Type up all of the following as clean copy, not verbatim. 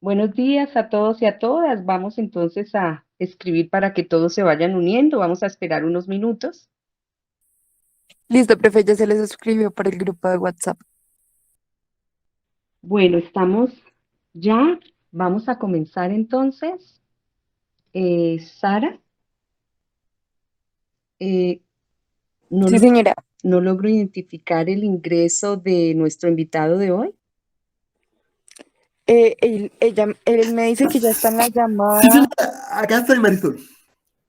Buenos días a todos y a todas. Vamos entonces a escribir para que todos se vayan uniendo. Vamos a esperar unos minutos. Listo, profe, ya se les escribió por el grupo de WhatsApp. Bueno, estamos ya. Vamos a comenzar entonces. Sara, eh, no, Sí, señora. no logro identificar el ingreso de nuestro invitado de hoy. Él me dice que ya está en la Sí, sí, llamada. acá estoy, Marisol.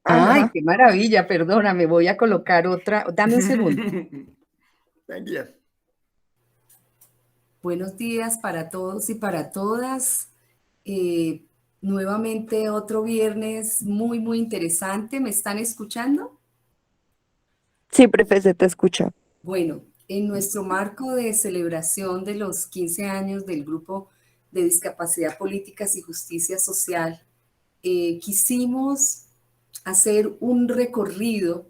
Ay, Ajá. qué maravilla, perdóname, voy a colocar otra. Dame un segundo. Tranquila. Buenos días para todos y para todas. Eh, Nuevamente otro viernes muy, muy interesante. ¿Me están escuchando? Sí, profe, se te escucha. Bueno, en nuestro marco de celebración de los 15 años del Grupo de Discapacidad Políticas y Justicia Social, quisimos hacer un recorrido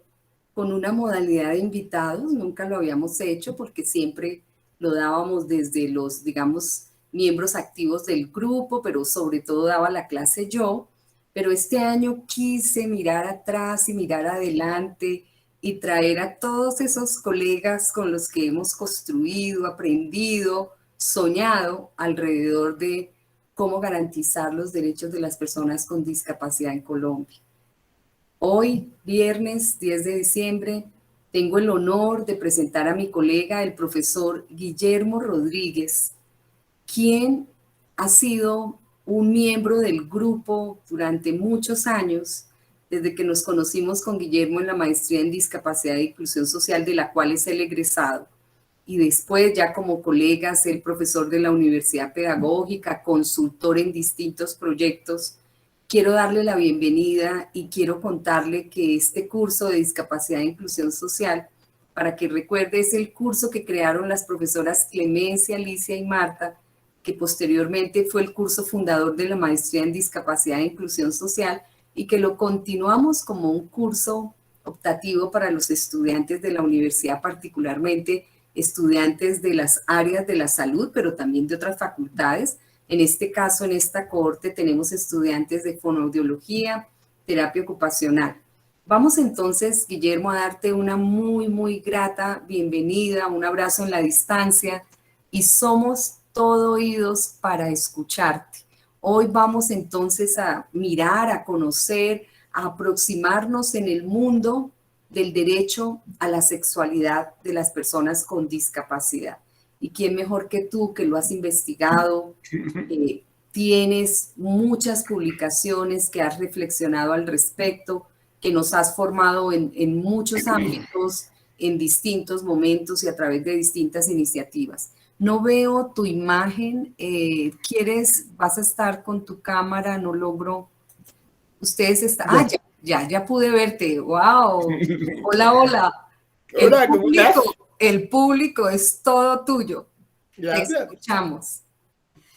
con una modalidad de invitados. Nunca lo habíamos hecho porque siempre lo dábamos desde los, digamos, miembros activos del grupo, pero sobre todo daba la clase yo. Pero este año quise mirar atrás y mirar adelante y traer a todos esos colegas con los que hemos construido, aprendido, soñado alrededor de cómo garantizar los derechos de las personas con discapacidad en Colombia. Hoy, viernes 10 de diciembre, tengo el honor de presentar a mi colega, el profesor Guillermo Rodríguez, quien ha sido un miembro del grupo durante muchos años, desde que nos conocimos con Guillermo en la maestría en discapacidad e inclusión social, de la cual es el egresado. Y después, ya como colegas, el profesor de la Universidad Pedagógica, consultor en distintos proyectos. Quiero darle la bienvenida y quiero contarle que este curso de discapacidad e inclusión social, para que recuerde, es el curso que crearon las profesoras Clemencia, Alicia y Marta, que posteriormente fue el curso fundador de la maestría en discapacidad e inclusión social y que lo continuamos como un curso optativo para los estudiantes de la universidad, particularmente estudiantes de las áreas de la salud, pero también de otras facultades. En este caso, en esta cohorte, tenemos estudiantes de fonoaudiología, terapia ocupacional. Vamos entonces, Guillermo, a darte una muy, muy grata bienvenida, un abrazo en la distancia y somos todo oídos para escucharte. Hoy vamos entonces a mirar, a conocer, a aproximarnos en el mundo del derecho a la sexualidad de las personas con discapacidad. ¿Y quién mejor que tú que lo has investigado? Tienes muchas publicaciones que has reflexionado al respecto, que nos has formado en muchos ámbitos, en distintos momentos y a través de distintas iniciativas. No veo tu imagen. ¿Quieres? ¿Vas a estar con tu cámara? No logro. Ustedes están. Ah, Ya. ya pude verte. ¡Wow! Hola, hola. Hola, ¿cómo estás? El público es todo tuyo. Te Gracias. escuchamos.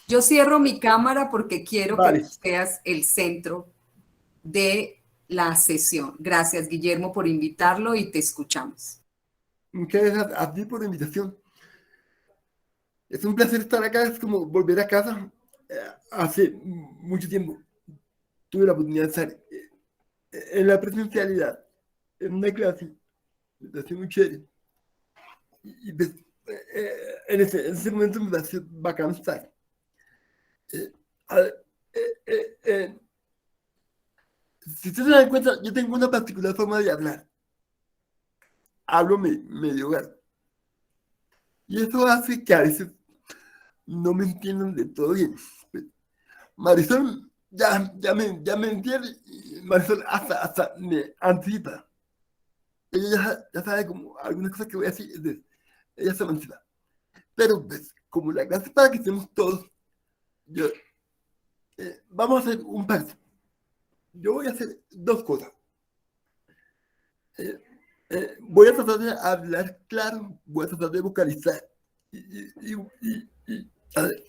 Yo cierro mi cámara porque quiero que Vale. seas el centro de la sesión. Gracias, Guillermo, por invitarlo y te escuchamos. Muchas gracias a ti por la invitación. Es un placer estar acá, es como volver a casa. Hace mucho tiempo tuve la oportunidad de estar en la presencialidad, en una clase, me pareció muy chévere. Pues, en ese momento me pareció bacán estar. Eh, a ver, eh, eh, eh, si ustedes se dan cuenta, yo tengo una particular forma de hablar. Hablo medio hogar. Y eso hace que a veces no me entiendan de todo bien. Pues, Marisol ya me entiende y Marisol hasta me anticipa. Ella ya sabe como algunas cosas que voy a decir, entonces, ella se me anticipa. Pero pues, como la clase es para que estemos todos, yo, vamos a hacer un pacto. Yo voy a hacer dos cosas. Eh, Voy a tratar de hablar claro, voy a tratar de vocalizar. A ver,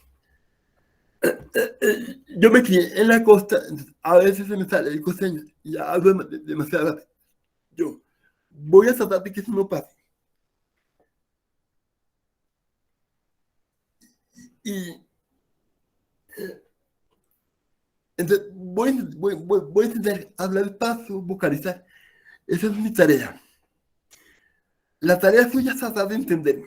yo me crié en la costa, entonces a veces se me sale el costeño y hablo demasiado rápido. Yo voy a tratar de que eso no pase. Y Entonces, voy a intentar hablar despacio, vocalizar. Esa es mi tarea. La tarea suya es tratar de entenderme.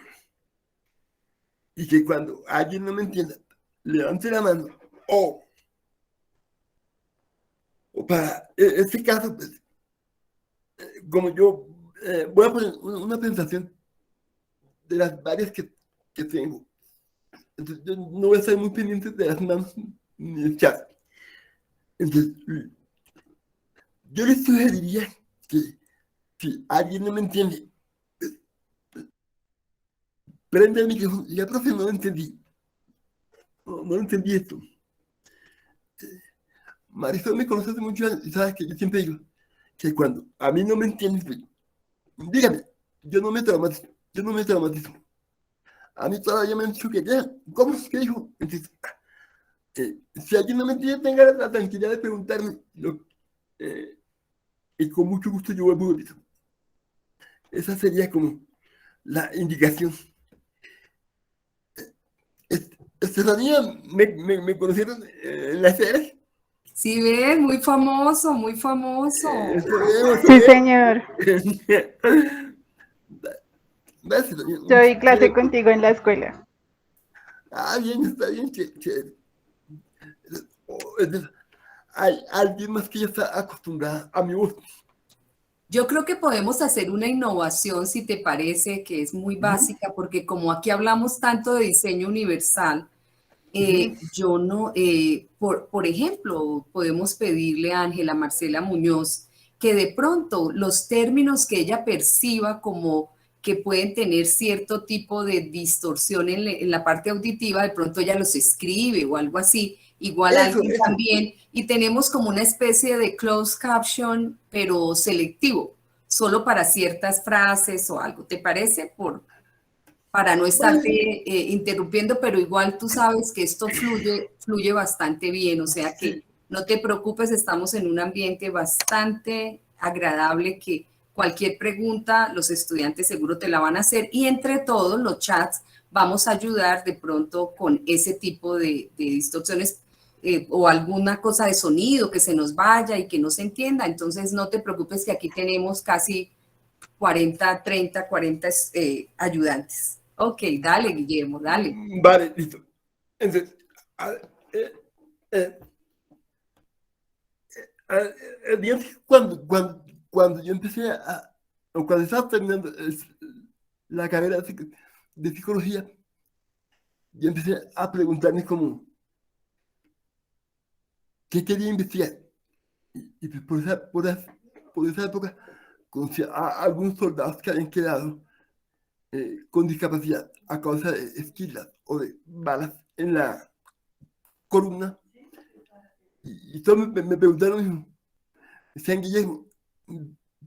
Y que cuando alguien no me entienda, levante la mano. O para este caso, pues, como yo voy a poner una presentación de las varias que tengo. Entonces, yo no voy a estar muy pendiente de las manos ni el chat. Entonces, yo les sugeriría que si alguien no me entiende, prende el micrófono. Ya, profe, no lo entendí. No lo entendí esto. Marisol me conoce hace mucho años y sabes que yo siempre digo que cuando a mí no me entiendes, pues, dígame, yo no me traumatizo. Yo no me traumatizo. A mí todavía me han dicho que ya, ¿cómo es que dijo? Entonces, si alguien no me entiende, tenga la tranquilidad de preguntarme. Eh, y con mucho gusto yo vuelvo a eso. Esa sería como la indicación. Estefanía, me conocieron en las series. Sí, ves, muy famoso, muy famoso. Sí, señor. Yo di clase contigo en la escuela. Ah, bien, está bien, chévere. Hay alguien más que ya está acostumbrada a mi voz. Yo creo que podemos hacer una innovación, si te parece, que es muy básica, porque como aquí hablamos tanto de diseño universal, yo no, por ejemplo, podemos pedirle a Ángela Marcela Muñoz que de pronto los términos que ella perciba como que pueden tener cierto tipo de distorsión en la parte auditiva, de pronto ella los escribe o algo así, igual Eso, alguien eso. también, y tenemos como una especie de closed caption, pero selectivo, solo para ciertas frases o algo, ¿te parece? Para no estarte Vale, interrumpiendo, pero igual tú sabes que esto fluye bastante bien, o sea que sí. no te preocupes, estamos en un ambiente bastante agradable que cualquier pregunta los estudiantes seguro te la van a hacer y entre todos los chats vamos a ayudar de pronto con ese tipo de distorsiones o alguna cosa de sonido que se nos vaya y que no se entienda, entonces no te preocupes que aquí tenemos casi 40, 30, 40 ayudantes. Ok, dale, Guillermo, dale. Vale, listo. Entonces, a- eh, eh, digamos que cuando yo empecé o cuando estaba terminando la carrera de psicología, yo empecé a preguntarme como, ¿qué quería investigar? Y pues por esa época conocí a algunos soldados que habían quedado con discapacidad a causa de esquilas o de balas en la columna. Y todos me preguntaron, decían, Guillermo,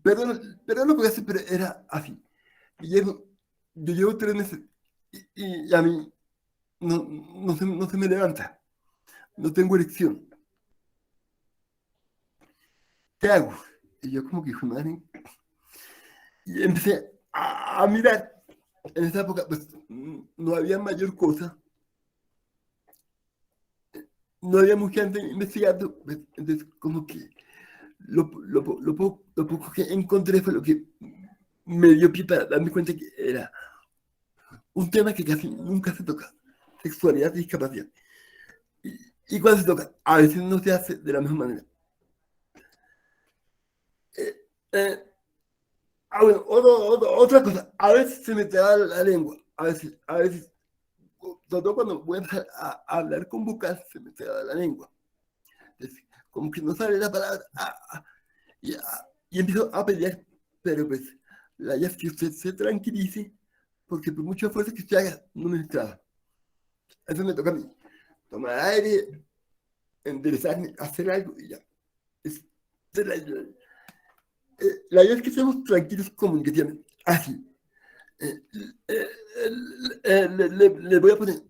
perdón lo que voy a hacer, pero era así. Guillermo, yo llevo 3 meses y a mí no se me levanta, no tengo erección. ¿Qué hago? Y yo como que, hijo de madre, y empecé a mirar. En esa época, pues, no había mayor cosa, no había mucha gente investigando, pues, entonces como que lo poco que encontré fue lo que me dio pie para darme cuenta que era un tema que casi nunca se toca, sexualidad y discapacidad. Y, y cuando se toca, a veces no se hace de la misma manera. Eh, eh, bueno, otra cosa, a veces se me traba la lengua, a veces, sobre todo cuando voy a empezar a hablar con vocal, se me traba la lengua. Entonces, como que no sale la palabra, y empiezo a pelear, pero pues, la idea es que usted se tranquilice, porque por mucha fuerza que usted haga, no me traba. Eso me toca a mí. Tomar aire, enderezarme, hacer algo y ya. Es, la idea es que estemos tranquilos comunicativamente. Así. Eh, eh, le voy a poner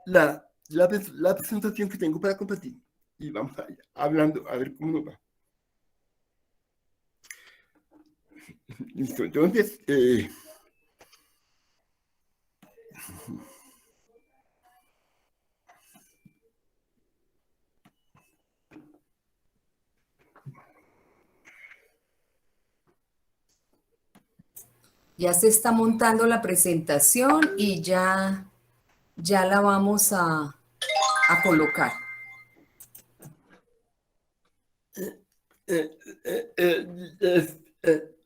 la presentación que tengo para compartir. Y vamos a ir hablando a ver cómo nos va. Listo, entonces, Ya se está montando la presentación y ya la vamos a colocar.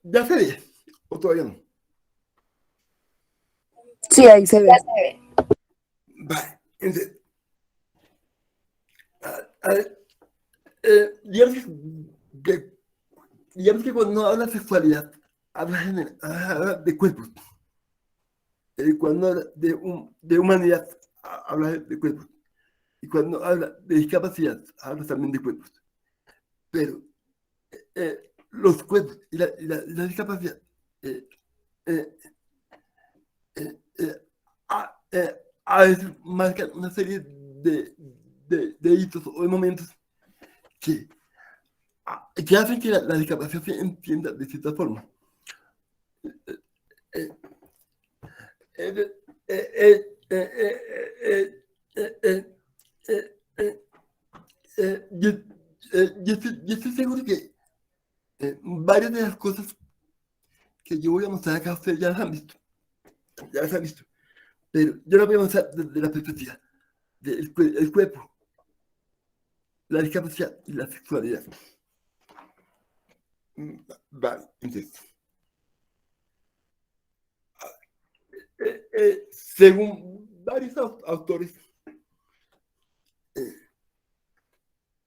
¿Ya se ve? ¿O todavía no? Sí, ahí se ve. Vale, entonces, a ver, que, digamos que cuando habla de sexualidad, habla de cuerpos. Cuando habla de humanidad, habla de cuerpos. Y cuando habla de discapacidad, habla también de cuerpos. Pero los cuerpos y la discapacidad eh, eh, eh, a veces marcan una serie de hitos o de momentos que, que hacen que la discapacidad se entienda de cierta forma. Eh, eh, eh, eh, eh, eh, eh, eh, eh, yo, yo estoy seguro que varias de las cosas que yo voy a mostrar acá ustedes ya las han visto, pero yo las voy a mostrar desde la perspectiva del el cuerpo, la discapacidad y la sexualidad. Vale, entonces, según varios autores, eh,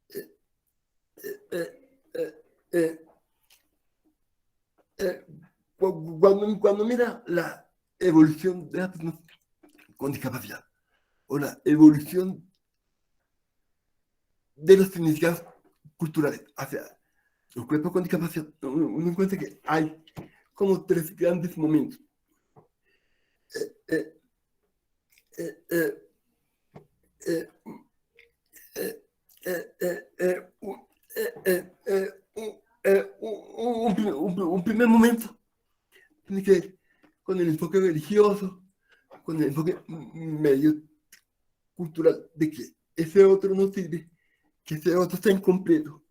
eh, eh, eh, eh, cuando mira la evolución de las personas con discapacidad o la evolución de los significados culturales hacia los cuerpos con discapacidad, uno encuentra que hay como tres grandes momentos. Eh, eh, eh, eh, eh, un primer momento tiene que ver con el enfoque religioso, con el enfoque medio cultural de que ese otro no sirve, que ese otro está incompleto,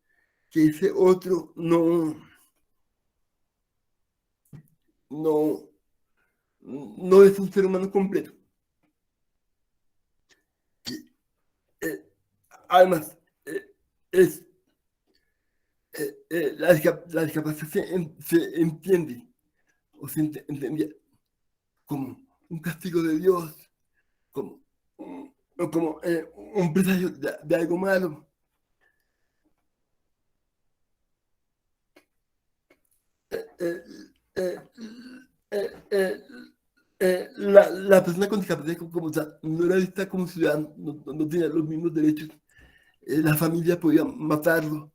que ese otro no, no es un ser humano completo. Que, eh, además, es, la discapacidad se entiende o se entendía como un castigo de Dios, como, como un presagio de algo malo. Eh, eh, la persona con discapacidad como tal no era vista como ciudadano, no tenía los mismos derechos. La familia podía matarlo,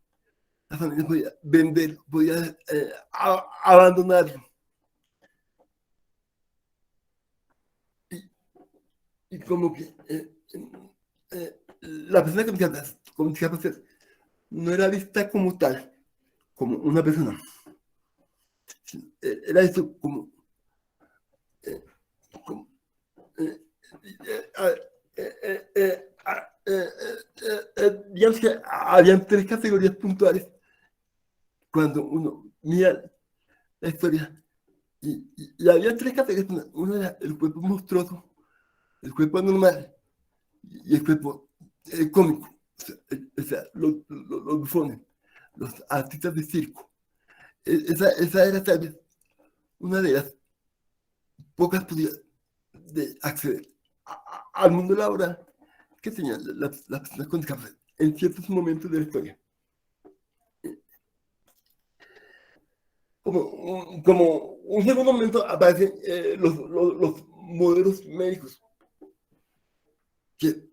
la familia podía venderlo, podía abandonarlo. Y como que la persona con discapacidad no era vista como tal, como una persona. Era esto como, eh, como eh, digamos que habían tres categorías puntuales cuando uno mira la historia. Y había tres categorías. Uno era el cuerpo monstruoso, el cuerpo normal y el cuerpo cómico. O sea, los bufones, los artistas de circo. Esa era tal vez una de las pocas posibilidades de acceder al mundo laboral que tenían las personas con discapacidad en ciertos momentos de la historia. Como un segundo momento aparecen los modelos médicos que,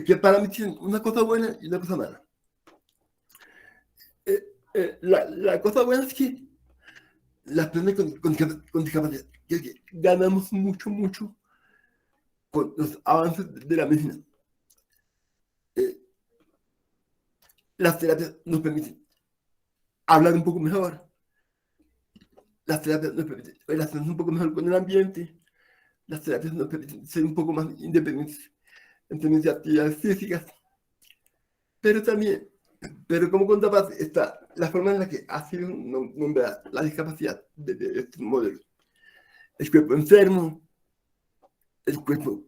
que para mí tienen una cosa buena y una cosa mala. La cosa buena es que las personas con discapacidad que ganamos mucho con los avances de la medicina. Las terapias nos permiten hablar un poco mejor, las terapias nos permiten relacionarnos un poco mejor con el ambiente, las terapias nos permiten ser un poco más independientes en términos de actividades físicas, pero también Pero como contraparte está la forma en la que ha sido nombrada la discapacidad de estos modelos. El cuerpo enfermo, el cuerpo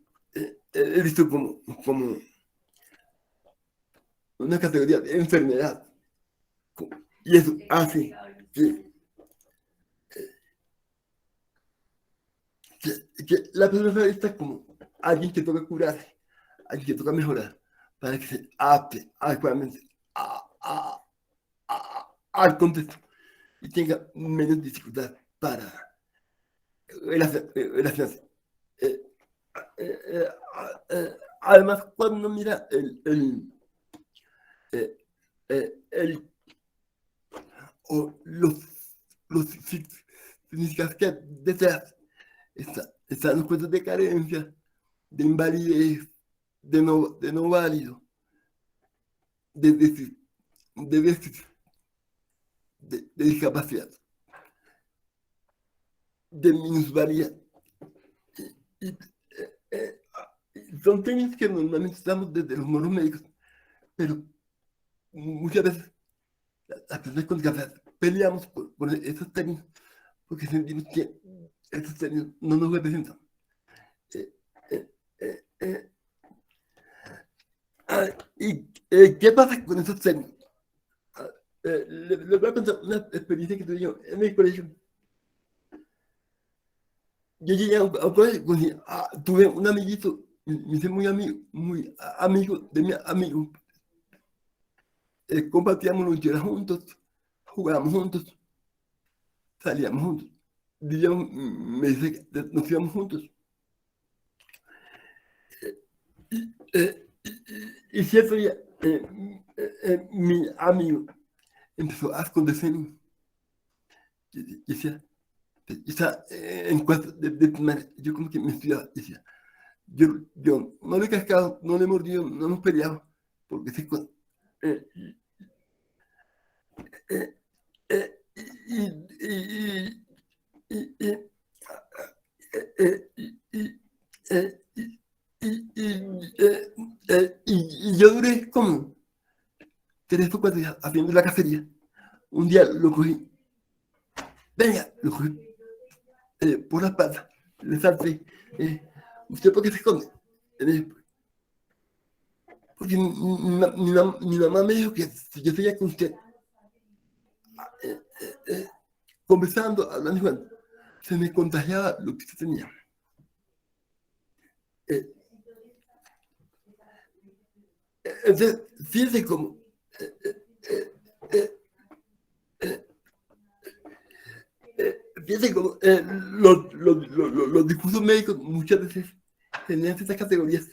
visto como una categoría de enfermedad. Y eso hace que la persona sea vista como alguien que toca curar, alguien que toca mejorar, para que se adapte adecuadamente al contexto y tenga menos dificultad para relacionarse. Además, cuando uno mira los significados que hay detrás, están los cuentos de carencia, de invalidez, de no válido, de déficit, de discapacidad, de minusvalía. Son términos que normalmente usamos desde los modelos médicos, pero muchas veces las personas con discapacidad peleamos por esos términos porque sentimos que esos términos no nos representan. ¿Y qué pasa con esos términos? Les voy a contar una experiencia que tuve yo en el colegio. Yo llegué a un colegio, tuve un amiguito, me hice muy amigo de mi amigo. Compartíamos loncheras juntos, jugábamos juntos, salíamos juntos, vivíamos, me dice que nos íbamos juntos. Y cierto día, mi amigo empezó a esconderse en mí. Y decía, está en cuarto de primaria, yo como que me estudiaba, decía, yo no le he cascado, no le he mordido, no hemos peleado, porque sé cuando. Y yo duré como 3 o 4 días haciendo la cacería. Un día lo cogí, venga, lo cogí por la espalda, le salté. ¿Usted por qué se esconde? Porque mi mamá me dijo que si yo seguía con usted, conversando, hablando, se me contagiaba lo que usted tenía. Entonces, fíjense cómo los discursos médicos muchas veces generan ciertas categorías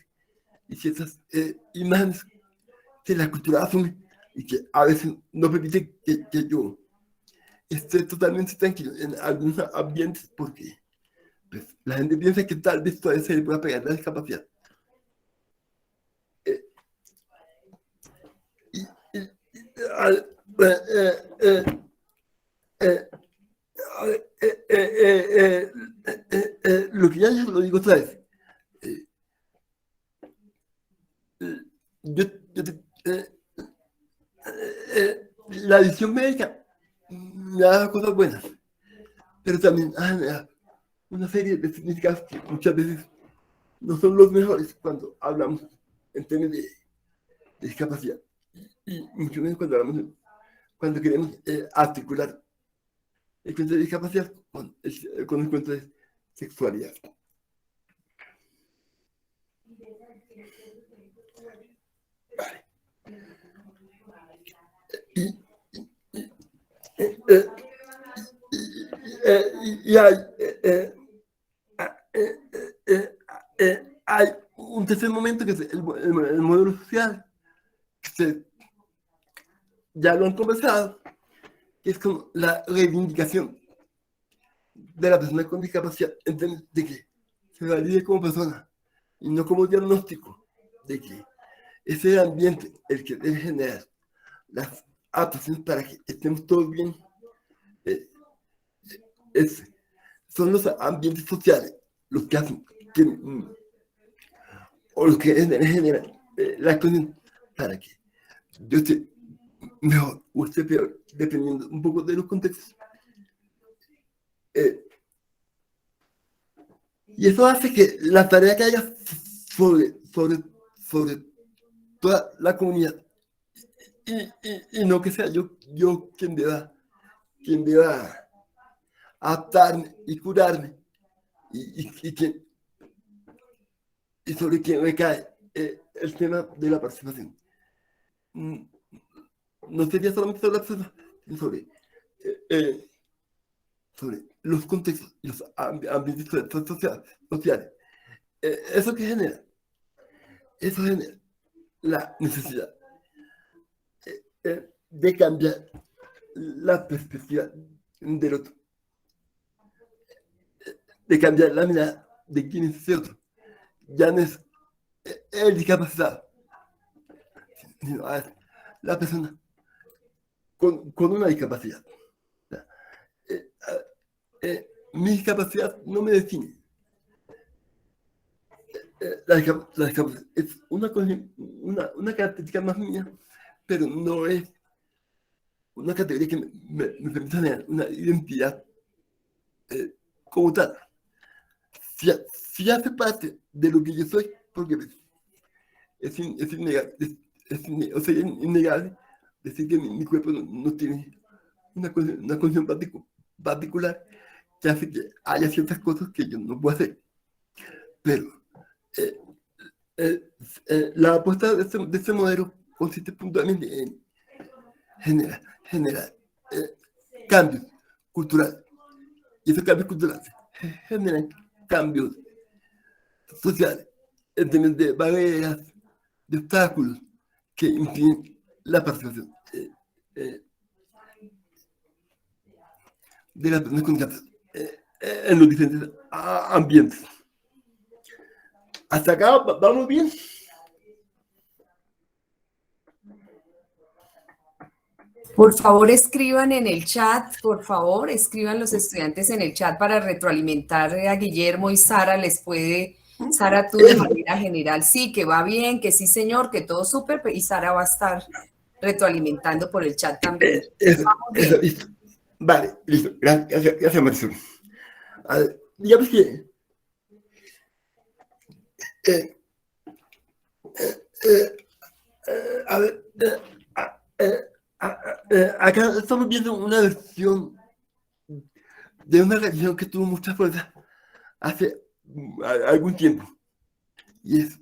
y ciertas imágenes que la cultura asume y que a veces no permite que yo esté totalmente tranquilo en algunos ambientes porque pues, la gente piensa que tal vez todavía se le pueda pegar la discapacidad. Lo que ya lo digo otra vez. La visión médica me ha dado cosas buenas, pero también me da una serie de significados que muchas veces no son los mejores cuando hablamos en términos de discapacidad y mucho menos cuando queremos articular el cuento de discapacidad con el cuento de sexualidad. Vale. Hay un tercer momento que es el modelo social, que ya lo han conversado, que es como la reivindicación de la persona con discapacidad, en términos de que se valide como persona y no como diagnóstico, de que ese es el ambiente el que debe generar las adaptaciones para que estemos todos bien. Son los ambientes sociales los que hacen que, o los que generan la condición para que yo esté mejor o esté peor, dependiendo un poco de los contextos. Y eso hace que la tarea que haya sobre toda la comunidad, y no que sea yo quien deba adaptarme y curarme, y sobre quien recae el tema de la participación. No sería solamente sobre la persona, sino sobre los contextos y los ambientes sociales. Eso genera la necesidad de cambiar la perspectiva del otro, de cambiar la mirada de quién es ese otro. Ya no es el discapacitado, sino la persona con una discapacidad. Mi discapacidad no me define. La discapacidad es una característica más mía, pero no es una categoría que me permite tener una identidad como tal. Si hace parte de lo que yo soy, porque es innegable, o sea, es innegable decir que mi cuerpo no tiene una condición particular que hace que haya ciertas cosas que yo no puedo hacer. Pero la apuesta de este modelo consiste puntualmente en generar cambios culturales. Y esos cambios culturales generan cambios sociales en términos de barreras, de obstáculos que impiden la participación de las personas con cáncer en los diferentes ambientes. Hasta acá vamos bien. Por favor, escriban en el chat, por favor, escriban los estudiantes en el chat para retroalimentar a Guillermo y Sara. Sara, tú de manera general, sí, que va bien, que sí, señor, que todo súper, y Sara va a estar retroalimentando por el chat también. Eso, listo. Vale, listo. Gracias, Marisol. Digamos que a ver, acá estamos viendo una versión de una religión que tuvo mucha fuerza hace algún tiempo, y es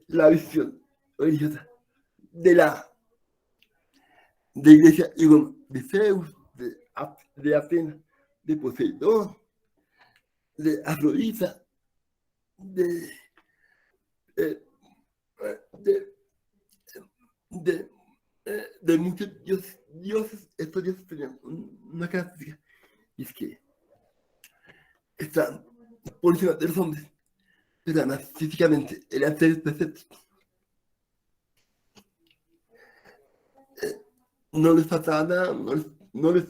la visión religiosa de la iglesia de Zeus, de Atenas, de Poseidón, de Afrodita, de muchos dioses. Estos dioses tenían una característica, y es que están por encima de los hombres, pero además físicamente eran seres perfectos. No les faltaba nada, no les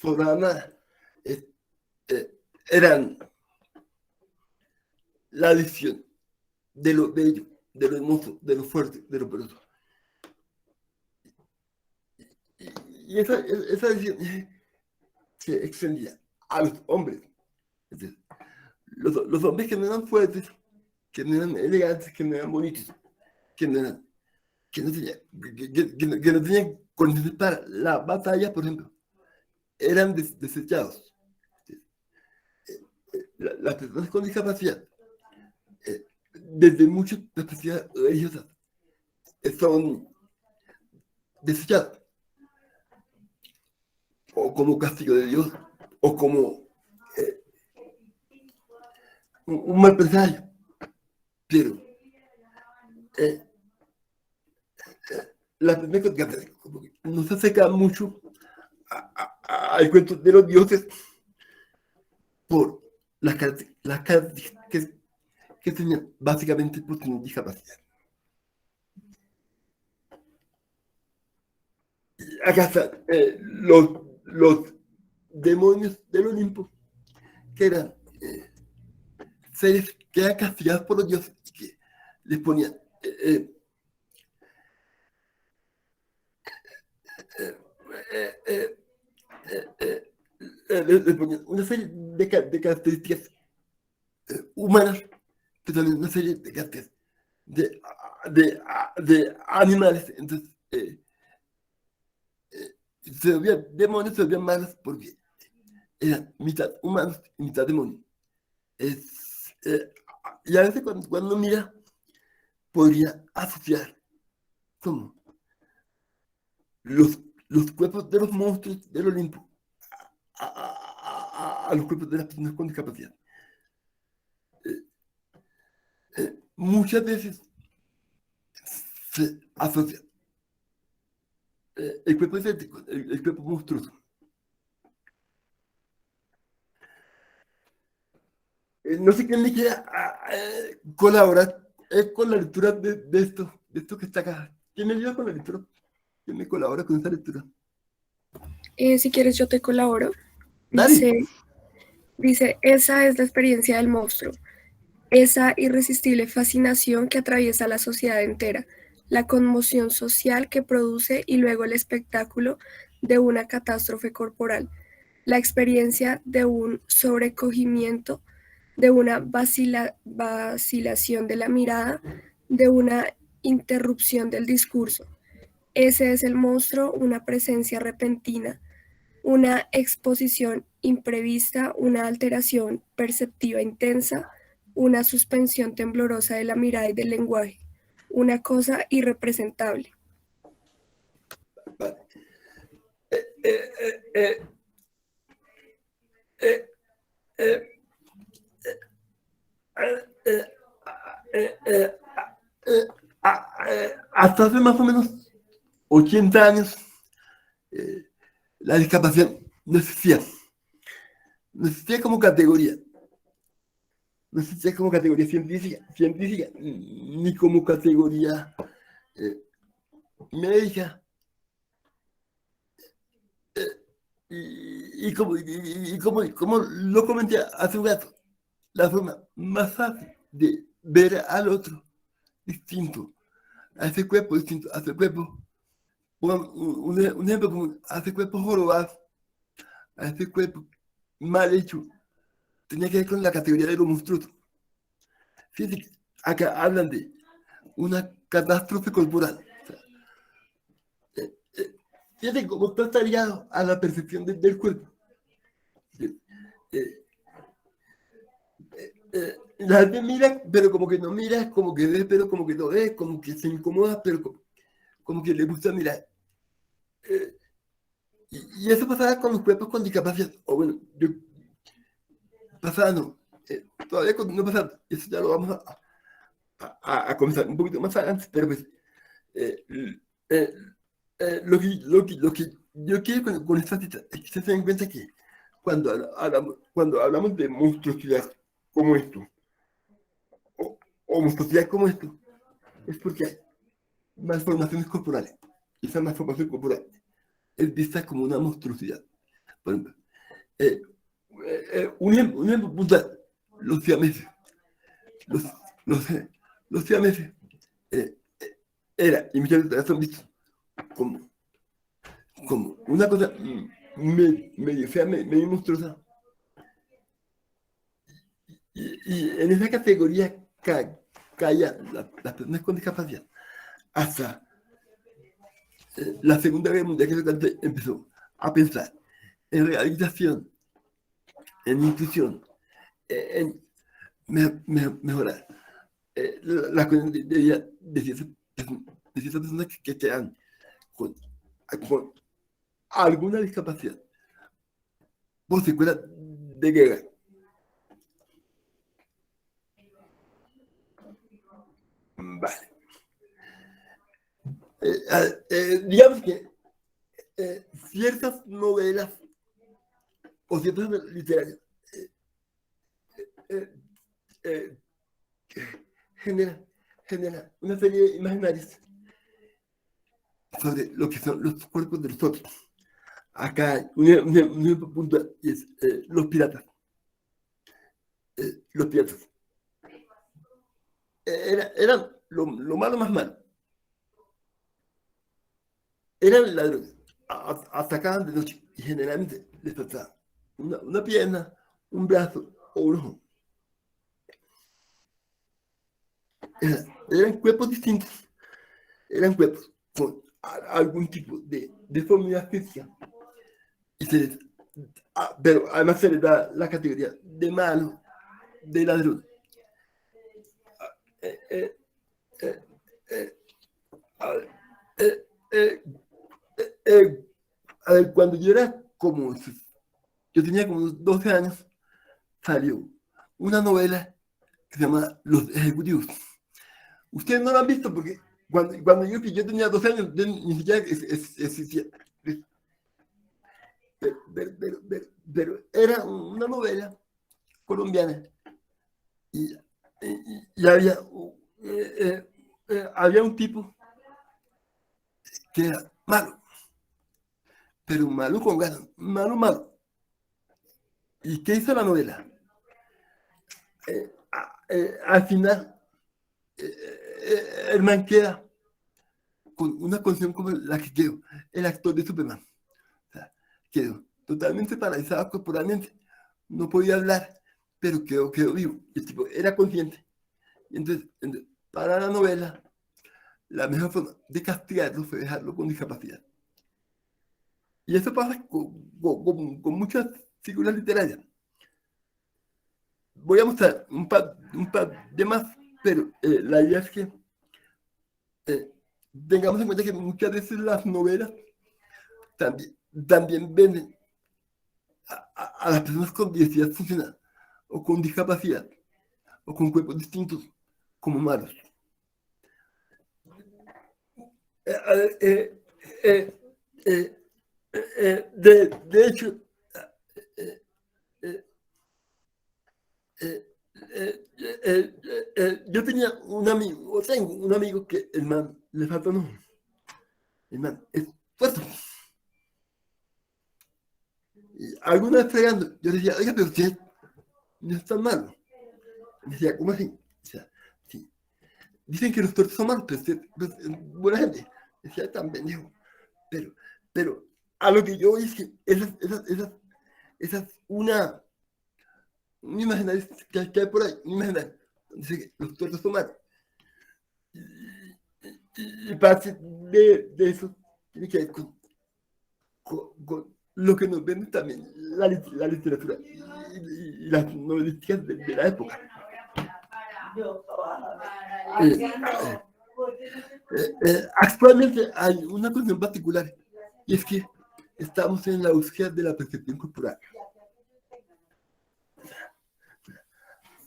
sobraba nada. Eran la visión de lo bello, de lo hermoso, de lo fuerte, de lo poderoso. Y esa visión se extendía a los hombres. Es decir, los hombres que no eran fuertes, que no eran elegantes, que no eran bonitos, que no tenían condiciones para la batalla, por ejemplo, eran desechados. Las personas con discapacidad, desde muchas perspectivas religiosas, son desechadas, o como castigo de Dios, o como un mal presagio. Pero la persona no se acerca mucho al cuento de los dioses por las características que tenían básicamente por tener discapacidad. Acá están los demonios del Olimpo, que eran seres que eran castigados por los dioses y que les ponían eh, le ponía una serie de características humanas, pero también una serie de características de animales. Entonces, se volvían demonios, se volvían malos porque eran mitad humanos y mitad demonios. Y a veces cuando uno mira, podría asociar como los cuerpos de los monstruos del Olimpo a los cuerpos de las personas con discapacidad. Muchas veces se asocia el cuerpo estético, el cuerpo monstruoso. No sé quién le quiera colaborar con la lectura de esto que está acá. ¿Quién me ayuda con la lectura? ¿Quién me colabora con esta lectura? Si quieres, yo te colaboro. Dale. Dice, esa es la experiencia del monstruo, esa irresistible fascinación que atraviesa la sociedad entera, la conmoción social que produce y luego el espectáculo de una catástrofe corporal, la experiencia de un sobrecogimiento, de una vacilación de la mirada, de una interrupción del discurso. Ese es el monstruo, una presencia repentina, una exposición imprevista, una alteración perceptiva intensa, una suspensión temblorosa de la mirada y del lenguaje, una cosa irrepresentable. Vale. Hasta hace más o menos 80 años, la discapacidad no existía. No existía como categoría. No existía como categoría científica ni como categoría médica. Y como lo comenté hace un rato, la forma más fácil de ver al otro distinto, a ese cuerpo distinto, a ese cuerpo, un ejemplo común, a ese cuerpo jorobado, a ese cuerpo mal hecho, tenía que ver con la categoría de lo monstruoso. Fíjense que acá hablan de una catástrofe corporal. Fíjense cómo está ligado a la percepción del cuerpo. La gente mira, pero como que no mira, como que ve, pero como que no ve, como que se incomoda, pero como que le gusta mirar. Y eso pasaba con los cuerpos con discapacidad. O bueno, pasaba no. Todavía continúa pasando. Eso ya lo vamos a comenzar un poquito más adelante, pero pues lo que yo quiero con esta cita es que se den cuenta que cuando hablamos de monstruosidad como esto, o monstruosidad como esto, es porque hay malformaciones corporales. Esa malformación corporal es vista como una monstruosidad. Por ejemplo, un ejemplo puntual, los siameses. Los siameses era, y muchas veces son vistos como una cosa medio fea, medio monstruosa. Y en esa categoría caían las personas con discapacidad. Hasta la Segunda Guerra Mundial que empezó a pensar en rehabilitación, en inclusión, en mejorar la condición de vida de ciertas personas que quedan con alguna discapacidad por secuela de guerra. Vale. Digamos que ciertas novelas o ciertas literarias genera una serie de imaginarios sobre lo que son los cuerpos de los otros. Acá hay un punto y es los piratas. Los piratas. Eran lo malo más malo. Eran ladrones. atacaban de noche y generalmente les faltaba una pierna, un brazo o un ojo. Eran cuerpos distintos, eran cuerpos con algún tipo de deformidad física. Pero además se les da la categoría de malo, de ladrón. A ver, cuando yo era como, yo tenía como unos 12 años, salió una novela que se llama Los Ejecutivos. Ustedes no la han visto porque cuando yo tenía 12 años, ni siquiera existía. Pero era una novela colombiana y había un tipo que era malo, pero malo con ganas, malo. ¿Y qué hizo la novela? Al final, el man queda con una condición como la que quedó el actor de Superman. O sea, quedó totalmente paralizado corporalmente, no podía hablar, pero quedó vivo. El tipo era consciente. Y entonces, para la novela, la mejor forma de castigarlo fue dejarlo con discapacidad. Y eso pasa con muchas figuras literarias. Voy a mostrar un par de más, pero la idea es que tengamos en cuenta que muchas veces las novelas también venden a las personas con diversidad funcional, o con discapacidad, o con cuerpos distintos, como malos. De hecho, yo tenía un amigo, o tengo un amigo que el man le falta un ojo. El man es tuerto. Y alguna vez fregando, yo le decía, oiga, pero usted no es tan malo. Me decía, ¿cómo así? O sea, sí. Dicen que los tuertos son malos, pero usted es buena gente. Decía, tan pendejo. Pero a lo que yo voy es que esa es una imaginario que hay por ahí, un imaginario. Dice que los tuertos son malos. Y parte de eso tiene que ver con lo que nos vende también la literatura y las novelísticas de la época. Actualmente hay una cuestión particular, y es que estamos en la búsqueda de la percepción corporal.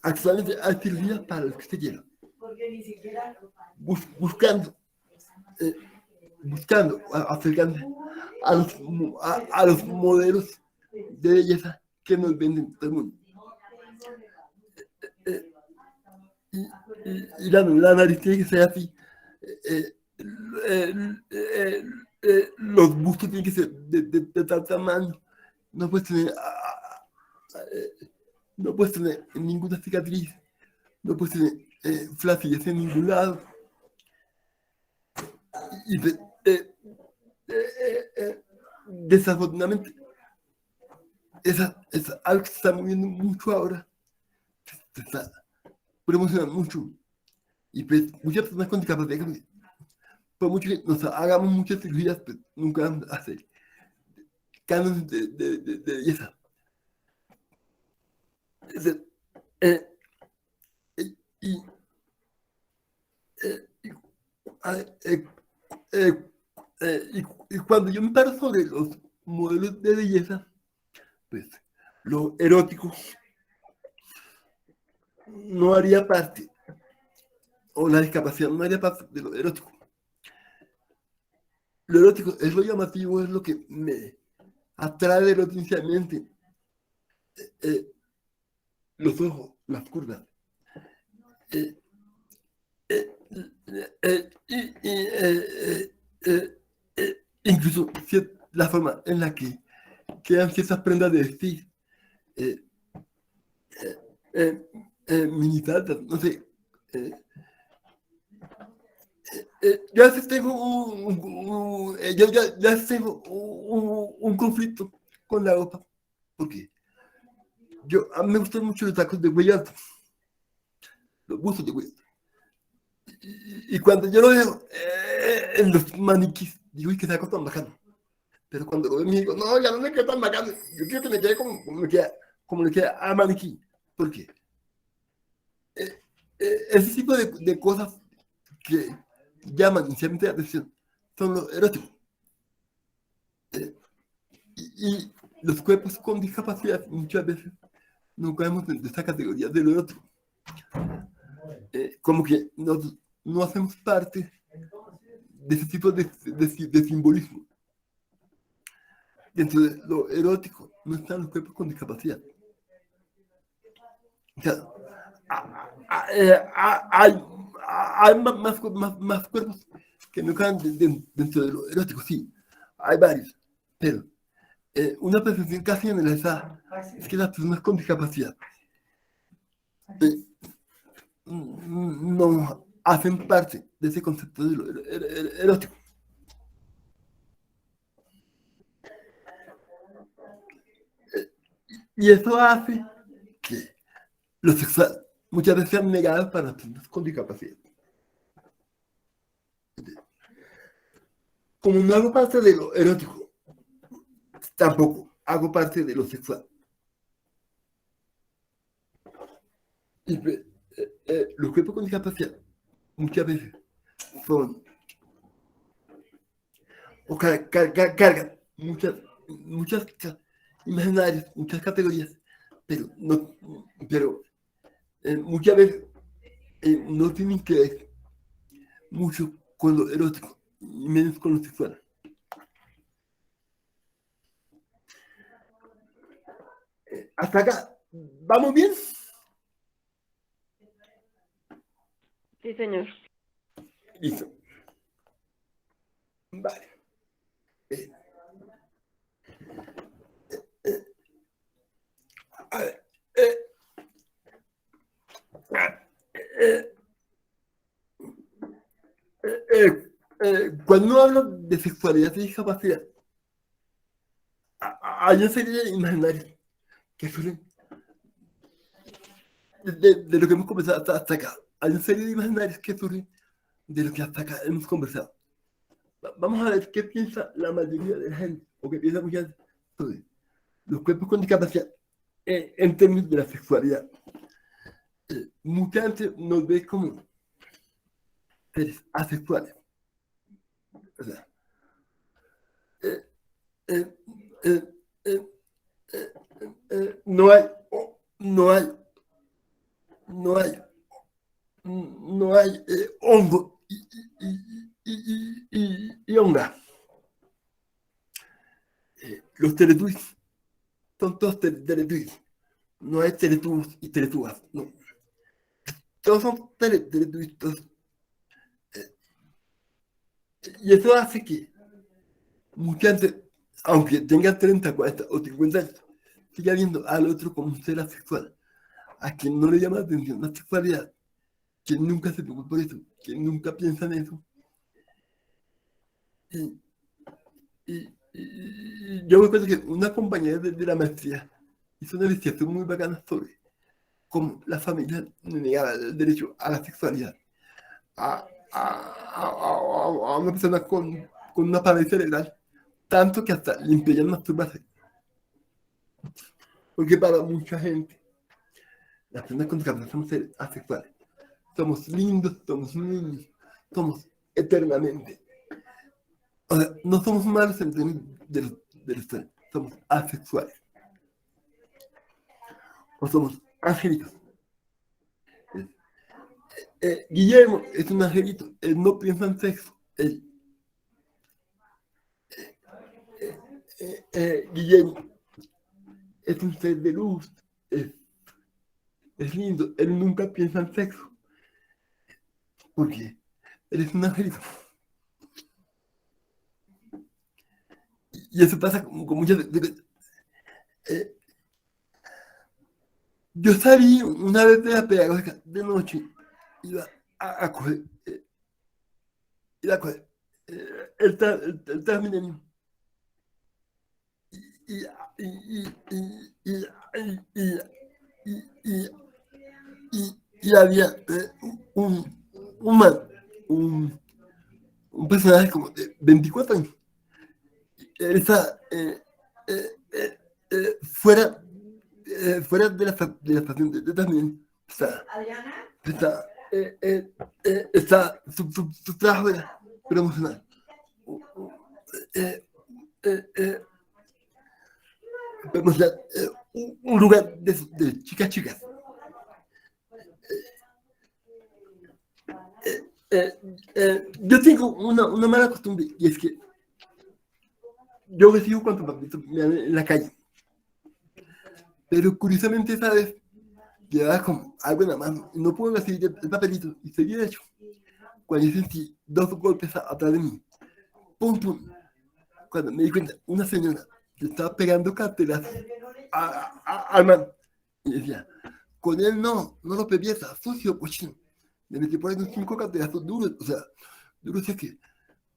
Actualmente hay cirugías para los que se quieran, buscando acercarse a los modelos de belleza que nos venden todo el mundo. Y la nariz tiene que ser así. Los bustos tienen que ser de tal tamaño. No puedes tener ninguna cicatriz. No puedes tener flacidez en ningún lado. Y desafortunadamente, es algo que se está moviendo mucho ahora. Se está promocionando mucho. Y pues muchas personas con discapacidad, por mucho que nos hagamos muchas cirugías, pues nunca vamos a hacer cánones de belleza. Y cuando yo me paro sobre los modelos de belleza, pues lo erótico no haría parte, o la discapacidad no haría parte de lo erótico. Lo erótico es lo llamativo, es lo que me atrae erotísticamente. Los ojos, las curvas. Incluso la forma en la que quedan ciertas prendas de vestir, minifaldas, no sé, Yo a veces tengo yo a veces tengo un conflicto con la ropa, porque a mí me gustan mucho los tacos de cuello alto, los buzos de cuello alto. Y cuando yo lo veo en los maniquís, digo, uy, qué saco tan bacano. Pero cuando lo veo, me digo, no, ya no me queda tan bacano. Yo quiero que me quede como le queda a maniquí. ¿Por qué? Ese tipo de cosas que llaman inicialmente la atención son los eróticos. Y los cuerpos con discapacidad muchas veces no caemos en esta categoría de lo erótico. Como que no hacemos parte de ese tipo de simbolismo. Dentro de lo erótico no están los cuerpos con discapacidad. O sea, hay más cuerpos que no caen dentro de lo erótico, sí, hay varios, pero una percepción casi generalizada es que las personas con discapacidad no hacen parte de ese concepto de lo erótico. Y eso hace que lo sexual muchas veces sea negado para las personas con discapacidad. Como no hago parte de lo erótico, tampoco hago parte de lo sexual. Y los cuerpos con discapacidad muchas veces son o cargan muchas imaginarias, muchas categorías, pero muchas veces no tienen que ver mucho con lo erótico, y menos con lo sexual. Hasta acá, ¿vamos bien? Sí, señor. Listo. Vale. A ver, cuando hablo de sexualidad y discapacidad, hay una serie de imaginarios que suelen, de lo que hemos conversado hasta acá, hay una serie de imaginarios que surgen de lo que hasta acá hemos conversado. Vamos a ver qué piensa la mayoría de la gente, o qué piensa mucha gente sobre los cuerpos con discapacidad en términos de la sexualidad. Mucha gente nos ve como seres asexuales. O sea, no hay, no hay, no hay, no hay hongo y honga. Los teletubbies son todos teletubbies. No hay teletubbies y teletubas, no. Todos son teletubbies. Y eso hace que mucha gente, aunque tenga 30, 40 o 50 años, siga viendo al otro como un ser asexual, a quien no le llama la atención la sexualidad, quien nunca se preocupa por eso, quien nunca piensa en eso. Y yo me acuerdo que una compañera de la maestría hizo una investigación muy bacana sobre cómo la familia negaba el derecho a la sexualidad a una persona con una parálisis cerebral, tanto que hasta le impedían masturbarse. Porque para mucha gente, las personas con discapacidad somos seres asexuales. Somos lindos, somos niños, somos eternamente. O sea, no somos malos en términos de los seres, somos asexuales. O somos angelitos. Guillermo es un angelito, él no piensa en sexo. Guillermo es un ser de luz, es lindo, él nunca piensa en sexo. Porque él es un angelito. Y eso pasa con muchas veces. Yo salí una vez de la pedagógica de noche, iba a coger la cosa, el Transmilenio. Y, y, y, y, y, y, y había un man, un personaje como de 24 años. Él está fuera de la estación de Transmilenio. Está su trabajo era promocional. Promocionar un lugar de chicas. Yo tengo una mala costumbre y es que yo recibo cuantos papitos me dan en la calle. Pero curiosamente esa vez llevaba con algo en la mano y no puedo recibir el papelito y seguí derecho. Cuando yo sentí 2 golpes atrás de mí, pum, pum. Cuando me di cuenta, una señora le estaba pegando carterazos al man y decía, con él no lo perdiesa, sucio, cochino. Le metí por ahí unos 5 carterazos duros, o sea, duros es que,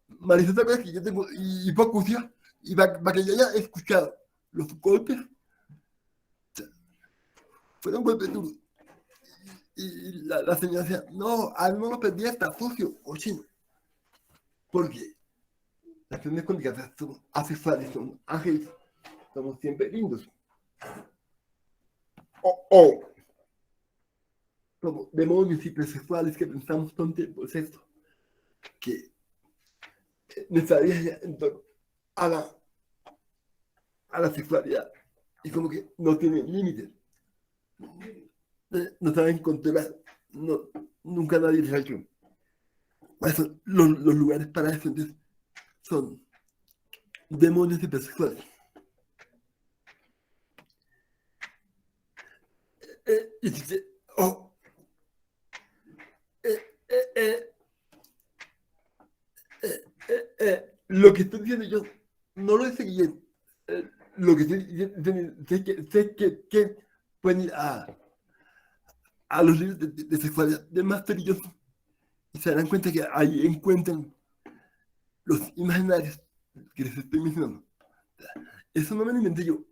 Marisa, ¿te acuerdas que yo tengo hipoacusia? Y para que yo haya escuchado los golpes, o sea, fueron golpes duros. Y la señora decía, no, a él no lo perdía, está sucio, cochino. Porque las personas con discapacidad son asexuales, son ángeles, somos siempre lindos. O como demonios hipersexuales que pensamos todo el tiempo, es esto, que nuestra vida gira en torno a la sexualidad y como que no tiene límites, no saben controlar, nunca nadie les ha hecho. Eso, los lugares para eso entonces, son demonios hipersexuales. Y dice, lo que estoy diciendo yo no lo sé bien. Lo que estoy diciendo, sé que pueden ir a los libros de sexualidad de Master y yo y se darán cuenta que ahí encuentran los imaginarios que les estoy mencionando. Eso no me lo inventé yo.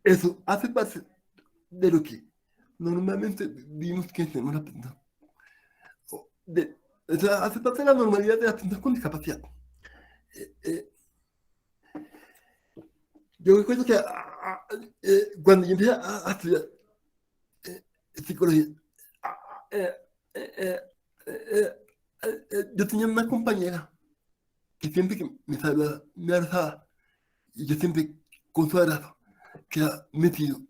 Eso hace parte de lo que normalmente vimos que tenemos la persona. Eso hace parte de la normalidad de las personas con discapacidad. Yo recuerdo que cuando yo empecé a estudiar psicología, yo tenía una compañera que siempre que me saludaba, me abrazaba, y yo siempre con su abrazo quedaba metido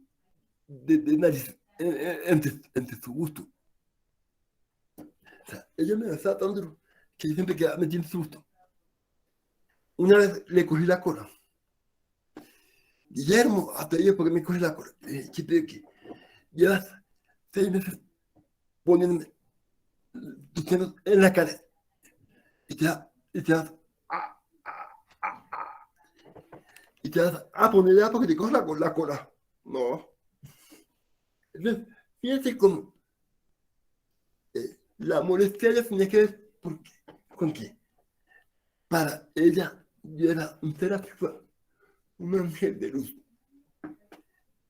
de nariz entre su gusto. O sea, ella me abrazaba tanto que yo siempre quedaba metido en su gusto. Una vez le cogí la cola. Guillermo, hasta ahí porque me coge la cola. Chiste que llevas 6 meses poniéndome tus senos en la cara y te vas a poner ya porque te coge la cola. No. Entonces, fíjate cómo la molestia ya tenía que ver con que para ella yo era un ser asexual, un ángel de luz.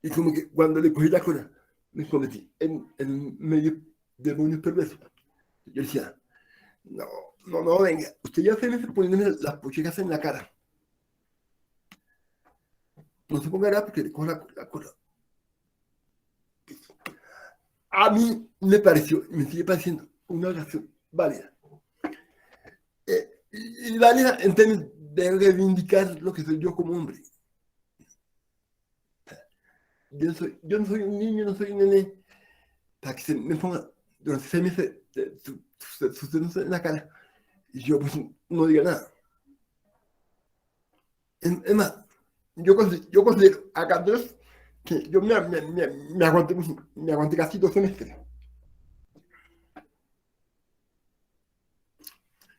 Y como que cuando le cogí la cola, me convertí en medio demonio perverso. Yo decía, no, venga, usted ya se me poniendo las puchecas en la cara. No se ponga nada porque le cojo la cola. A mí me pareció, y me sigue pareciendo, una reacción válida. Y válida en términos de reivindicar lo que soy yo como hombre. Yo no soy un niño, no soy un nene, para que se me ponga durante 6 meses sus dedos en la cara y yo pues no diga nada. Es más, yo considero a Carlos que yo me aguanté casi 2 semestres.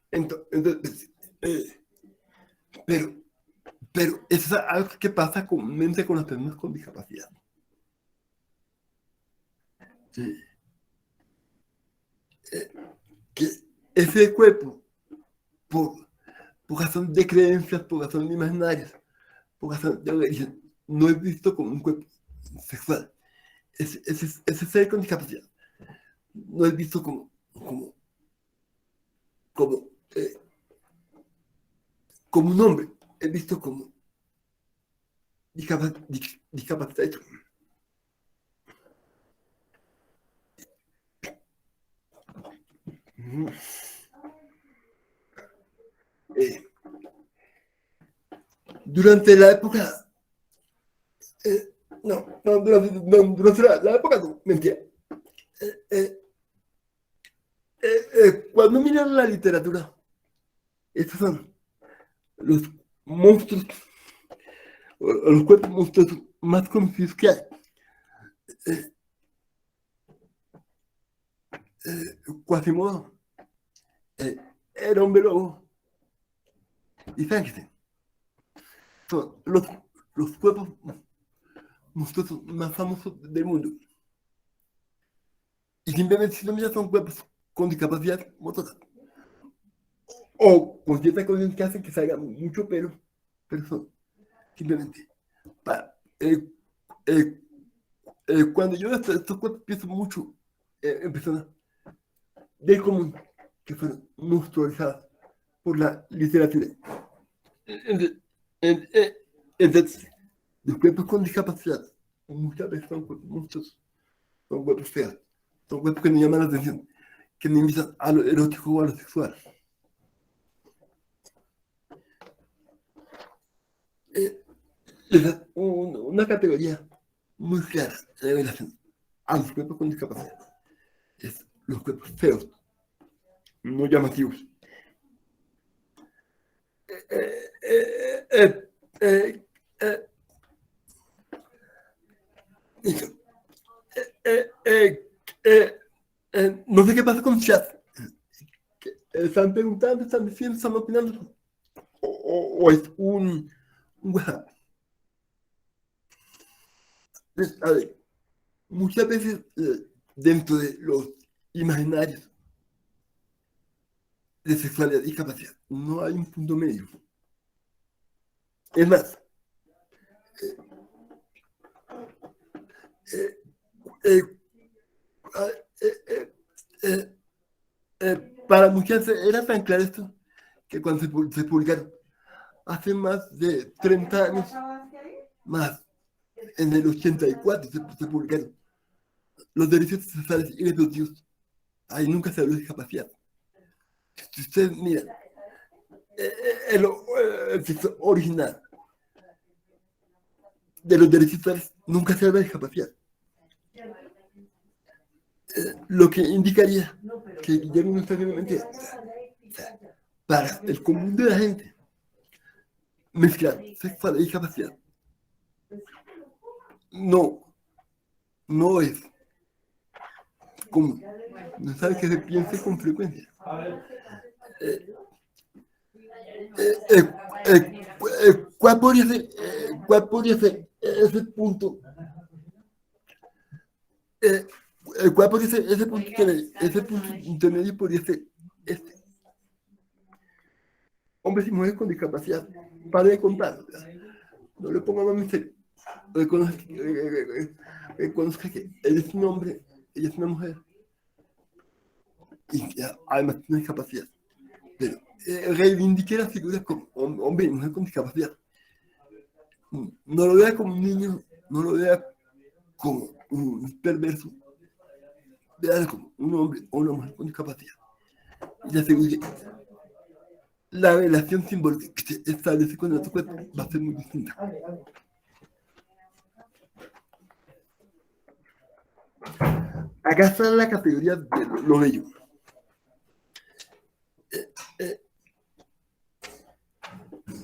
Entonces, pero eso es algo que pasa comúnmente con las personas con discapacidad. Sí. ese cuerpo, por razón de creencias, por razón de imaginarios, por razón de religión, no es visto como un cuerpo sexual. Ese ser con discapacidad no es visto como, como un hombre, es visto como discapacitado. Durante la época, durante la época, no, mentira. Cuando miran la literatura, estos son los monstruos, o los cuerpos monstruosos más conocidos que hay. Quasimodo, el hombre lobo y Frankenstein son los cuerpos monstruosos más famosos del mundo. Y simplemente si no miras son cuerpos con discapacidad motora o con ciertas condiciones que hacen que salga mucho pelo, pero son simplemente para, cuando yo veo estos cuerpos pienso mucho en personas del común que fueron monstrualizadas por la literatura. Entonces, los cuerpos con discapacidad muchas veces son cuerpos monstruosos, son cuerpos feos, son cuerpos que no llaman la atención, que no invitan a lo erótico o a lo sexual. Les da una categoría muy clara de relación a los cuerpos con discapacidad. Es los cuerpos feos, no llamativos. No sé qué pasa con el chat. Están preguntando, están diciendo, están opinando. O es un WhatsApp. A ver, muchas veces dentro de los imaginarios de sexualidad y capacidad no hay un punto medio. Es más, para muchas era tan claro esto que cuando se publicaron hace más de 30 años, más, en el 84 se publicaron los derechos sexuales y reproductivos. Ahí nunca se habló de discapacidad. Si ustedes miran el texto original de los derechos sexuales, nunca se habla de discapacidad. Lo que indicaría que Guillermo no está simplemente para el común de la gente mezclar sexualidad y discapacidad no es común. No sabe que se piense con frecuencia. ¿Cuál podría ser ese punto? ¿Cuál podría ser ese punto intermedio? Ese punto intermedio podría ser este. Hombres y mujeres con discapacidad. Para de contar. No le ponga más misterio. Reconozca que él es un hombre, ella es una mujer. Y además tiene discapacidad. Pero reivindique las figuras como hombre y mujer con discapacidad. No lo vea como un niño, no lo vea como un perverso. Vea como un hombre o una mujer con discapacidad. Y asegure que la relación simbólica que se establece con nuestro cuerpo va a ser muy distinta. Acá está la categoría de lo bello.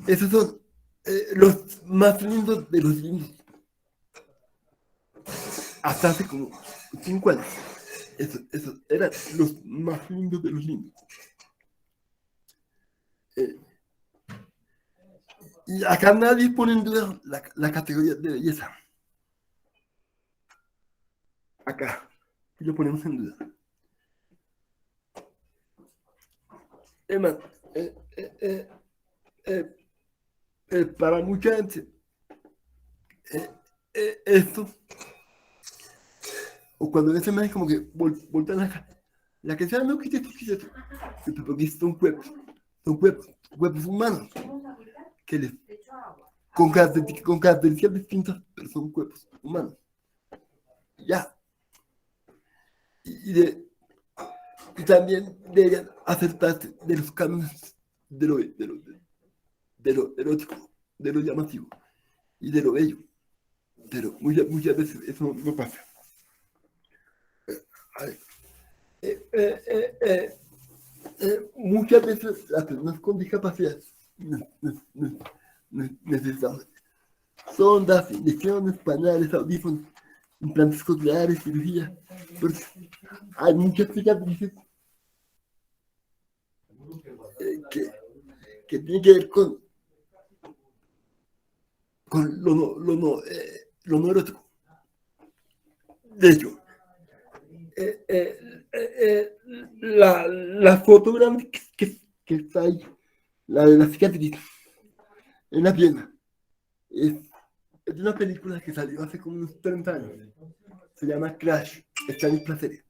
Esos son los más lindos de los lindos. Hasta hace como 5 años. Esos eran los más lindos de los lindos. Y acá nadie pone en duda la categoría de belleza. Acá, y lo ponemos en duda. más, para mucha gente, esto, o cuando ese más como que voltean la que sea, no, quita esto, porque son cuerpos humanos, que les, con características distintas, pero son cuerpos humanos. Ya. Y también deberían acertarse de los cánones de lo erótico, de lo llamativo y de lo bello. Pero muchas veces eso no pasa. A ver, muchas veces las personas con discapacidad necesitamos sondas, inyecciones, paneles, audífonos, implantes cocleares, cirugía. Porque hay muchas cicatrices que tienen que ver con lo no erótico. De hecho, la fotografía que está ahí, la de la cicatriz en la pierna, es de una película que salió hace como unos 30 años. Se llama Crash, Extraños Placeres.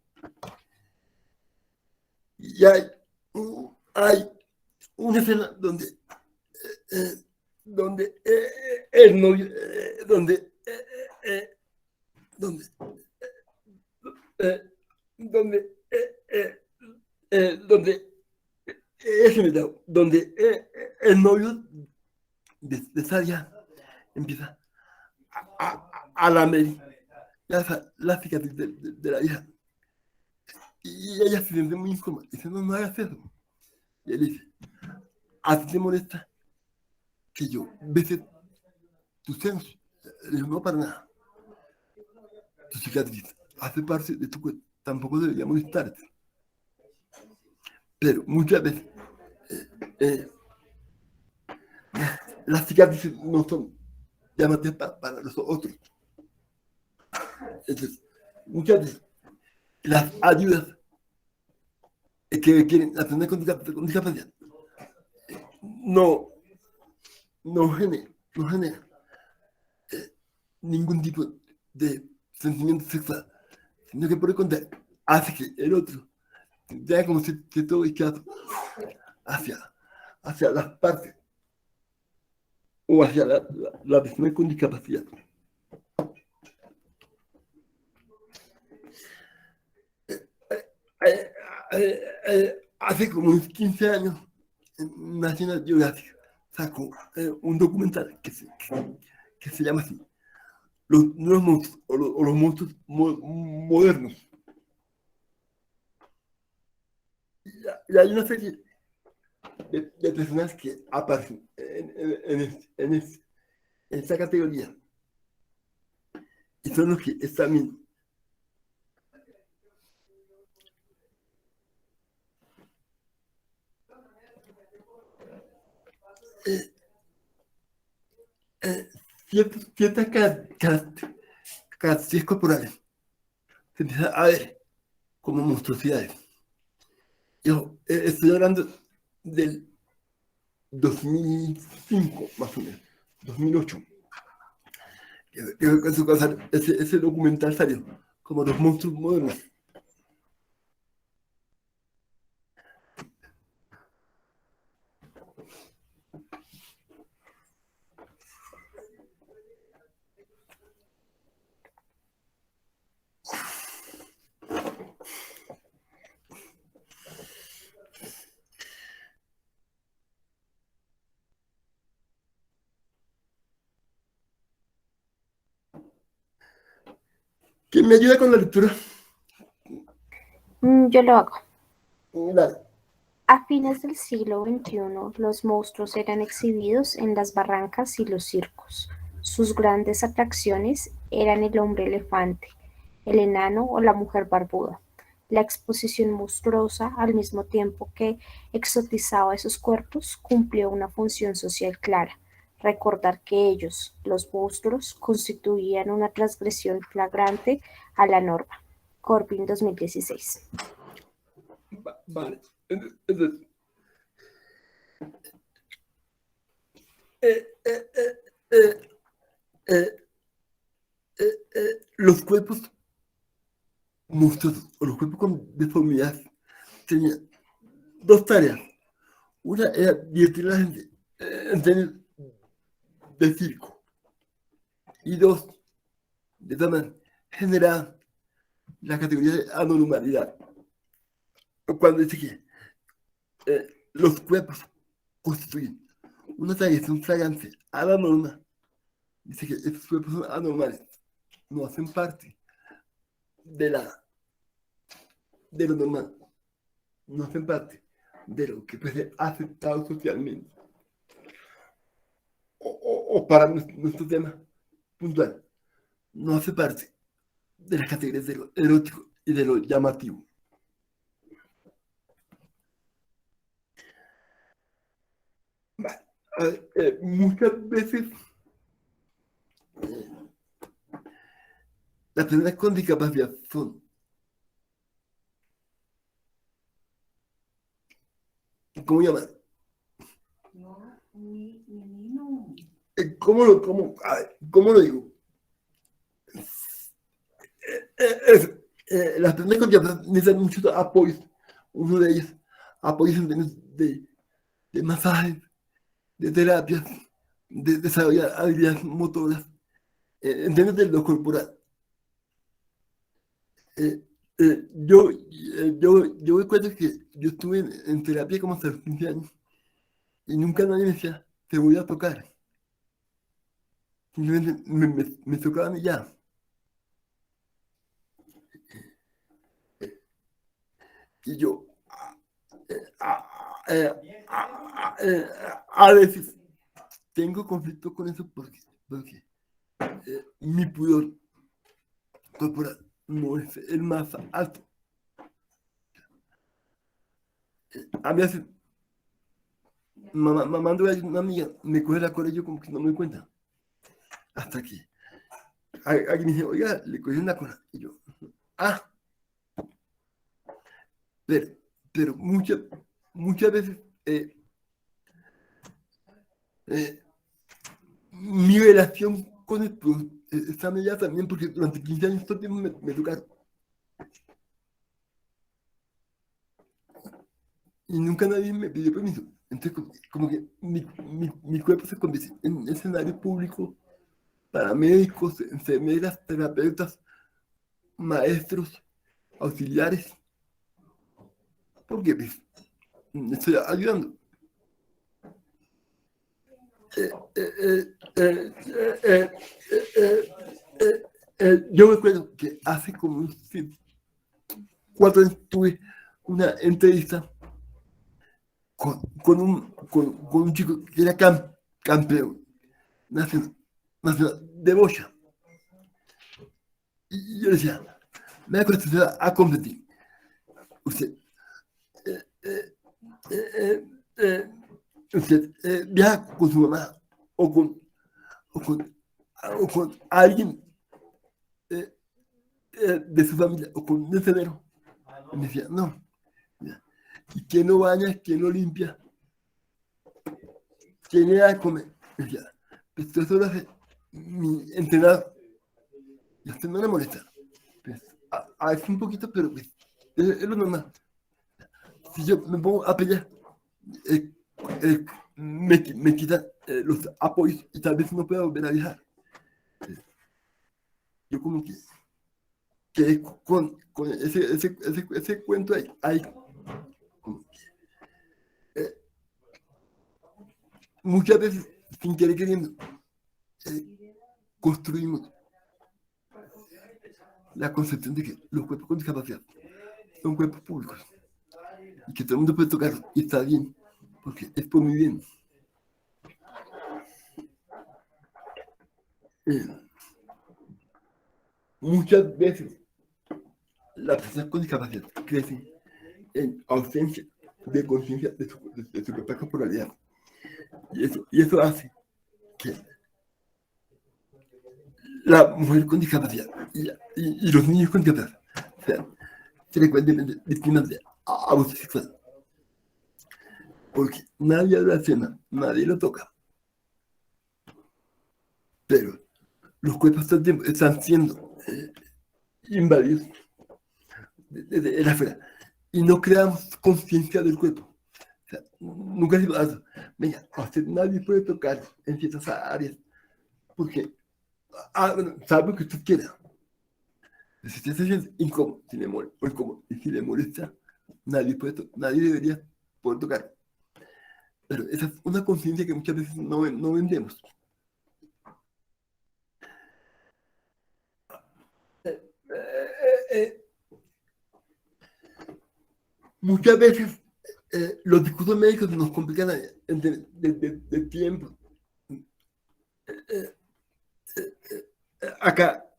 Y hay una escena donde el novio, donde el novio de Sadia empieza a lamer la cicatriz de la hija. Y ella se siente muy incómoda. Dice, no hagas eso. Y él dice, ¿a ti te molesta que yo bese tus senos? Le digo, no, para nada. Tu cicatriz hace parte de tu cuerpo. Tampoco debería molestarte. Pero muchas veces las cicatrices no son llamativas para los otros. Entonces, muchas veces las ayudas que quieren las personas con discapacidad no genera ningún tipo de sentimiento sexual, sino que por el contrario hace que el otro tenga como cierto rechazo hacia las partes o hacia la persona con discapacidad. Hace como unos 15 años, National Geographic sacó un documental que se llama así, los nuevos monstruos o los monstruos modernos. Y hay una serie de personas que aparecen en esta categoría y son los que examinan ciertas características corporales. Se empieza a ver como monstruosidades. Yo estoy hablando del 2005, más o menos, 2008. En su casa, ese documental salió como los monstruos modernos. ¿Quién me ayuda con la lectura? Yo lo hago. Dale. A fines del siglo XXI, los monstruos eran exhibidos en las barrancas y los circos. Sus grandes atracciones eran el hombre elefante, el enano o la mujer barbuda. La exposición monstruosa, al mismo tiempo que exotizaba esos cuerpos, cumplió una función social clara: recordar que ellos, los monstruos, constituían una transgresión flagrante a la norma. Corbin, 2016. Vale. Entonces, eh, eh, eh, eh, los cuerpos monstruosos o los cuerpos con deformidad tenían dos tareas. Una era divertir a la gente en términos de circo. Y dos, de esta manera, generar la categoría de anormalidad. Cuando dice que los cuerpos constituyen una tradición flagrante a la norma, dice que estos cuerpos son anormales, no hacen parte de lo normal, no hacen parte de lo que puede ser aceptado socialmente. O para nuestro tema puntual, no hace parte de las categorías de lo erótico y de lo llamativo. Muchas veces las personas con discapacidad son ¿cómo llamar? ¿Cómo lo digo? Las personas con discapacidad necesitan muchos apoyos. Uno de ellos, apoyos en términos de masajes, de terapias, de desarrollar habilidades motoras, en términos de lo corporal. Yo recuerdo que yo estuve en terapia como hasta los 15 años y nunca nadie me decía, te voy a tocar. Simplemente me tocaban y ya. Y yo, a veces tengo conflicto con eso porque mi pudor corporal no es el más alto. A veces, mamando a una amiga, me coge la cola y yo como que no me doy cuenta. Hasta que alguien me dice, oiga, le cogieron la cola. Y yo, pero muchas veces mi relación con el pudor está mediada también porque durante 15 años todo el tiempo me tocaron. Y nunca nadie me pidió permiso. Entonces, como que mi cuerpo se convierte en un escenario público para médicos, enfermeras, terapeutas, maestros, auxiliares. Porque pues, me estoy ayudando. Yo recuerdo que hace como unos 4 años tuve una entrevista con un chico que era campeón nacional de bocha. Y yo le decía, me acostumbrado a competir. Usted viaja con su mamá o con alguien de su familia o con un enfermero. Y me decía, no. ¿Y quién no baña? ¿Quién no limpia? ¿Quién le da a comer? Me decía, pues todo eso lo hace mi entrenador. Y a usted no le molesta. Pues, a veces un poquito, pero pues, es lo normal. Si yo me pongo a pelear, me quitan los apoyos y tal vez no pueda volver a viajar. Yo como que con ese cuento ahí muchas veces, sin querer queriendo, construimos la concepción de que los cuerpos con discapacidad son cuerpos públicos y que todo el mundo puede tocarlos y está bien, porque es por mi bien. Muchas veces las personas con discapacidad crecen en ausencia de conciencia de su propia corporalidad. Y eso hace que la mujer con discapacidad y los niños con discapacidad sean frecuentemente víctimas de abuso sexual. porque nadie lo blasfema, nadie lo toca. Pero los cuerpos todo el tiempo están siendo invadidos desde la afuera. Y no creamos conciencia del cuerpo. O sea, nunca se pasa. Venga, a usted nadie puede tocar en ciertas áreas. Porque, bueno, sabe que usted quiera. Si usted se siente incómodo, si le molesta, o incómodo, y si le molesta, nadie debería poder tocar. Pero esa es una conciencia que muchas veces no vendemos. Muchas veces los discursos médicos nos complican de tiempo. Acá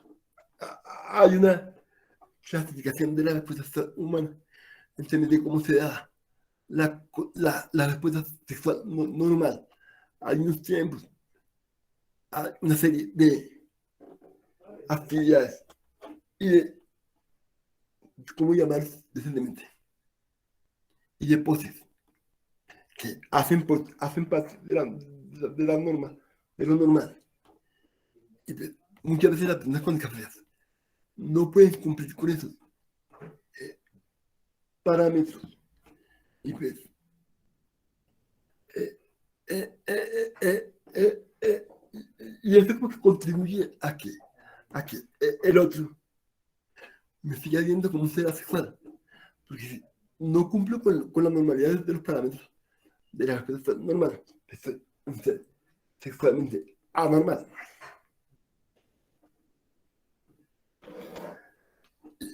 hay una clasificación de la respuesta humana en términos de cómo se da la respuesta sexual normal. Hay unos tiempos, hay una serie de actividades y de, ¿cómo llamar decentemente? Y de poses que hacen parte de la norma, de lo normal. Y muchas veces las personas con discapacidad no pueden cumplir con esos parámetros. Y pues, y eso es lo que contribuye a que el otro me siga viendo como un ser asexual. Porque si no cumplo con la normalidad de los parámetros de la respuesta normal, es un ser sexualmente anormal.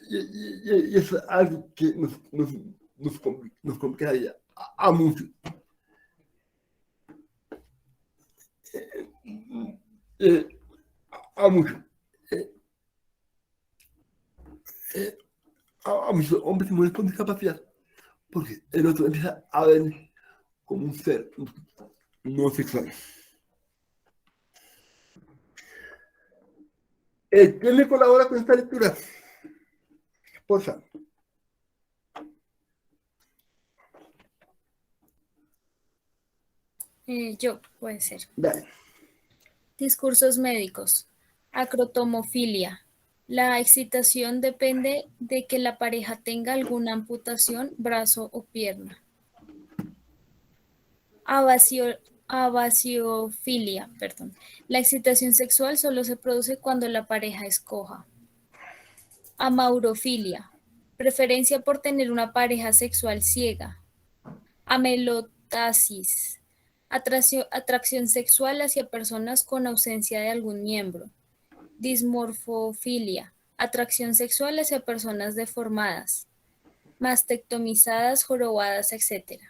Y eso es algo que nos complicaría a muchos. A muchos. A muchos hombres y mujeres con discapacidad. Porque el otro empieza a ver como un ser no sexual. ¿Quién me colabora con esta lectura? Por favor. Yo, puede ser. Dale. Discursos médicos. Acrotomofilia. La excitación depende de que la pareja tenga alguna amputación, brazo o pierna. Abasiofilia, perdón. La excitación sexual solo se produce cuando la pareja es coja. Amaurofilia. Preferencia por tener una pareja sexual ciega. Amelotasis. Atracción sexual hacia personas con ausencia de algún miembro. Dismorfofilia. Atracción sexual hacia personas deformadas, mastectomizadas, jorobadas, etc.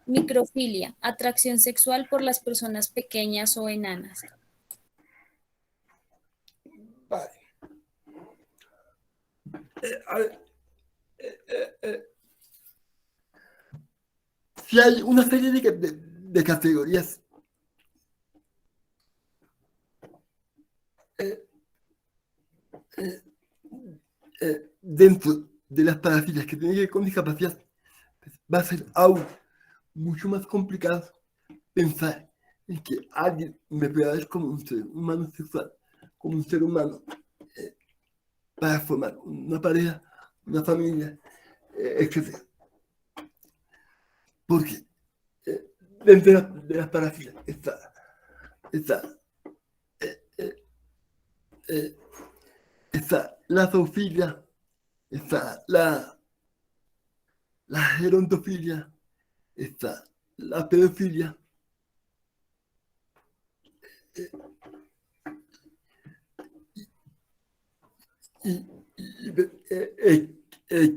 Microfilia. Atracción sexual por las personas pequeñas o enanas. Vale. Si hay una serie de categorías dentro de las parafilias que tienen que ver con discapacidad, pues va a ser aún mucho más complicado pensar en que alguien me pueda ver como un ser humano sexual, como un ser humano, para formar una pareja, una familia, etc. Porque dentro de las parafilias está la zoofilia, está la gerontofilia, está la pedofilia.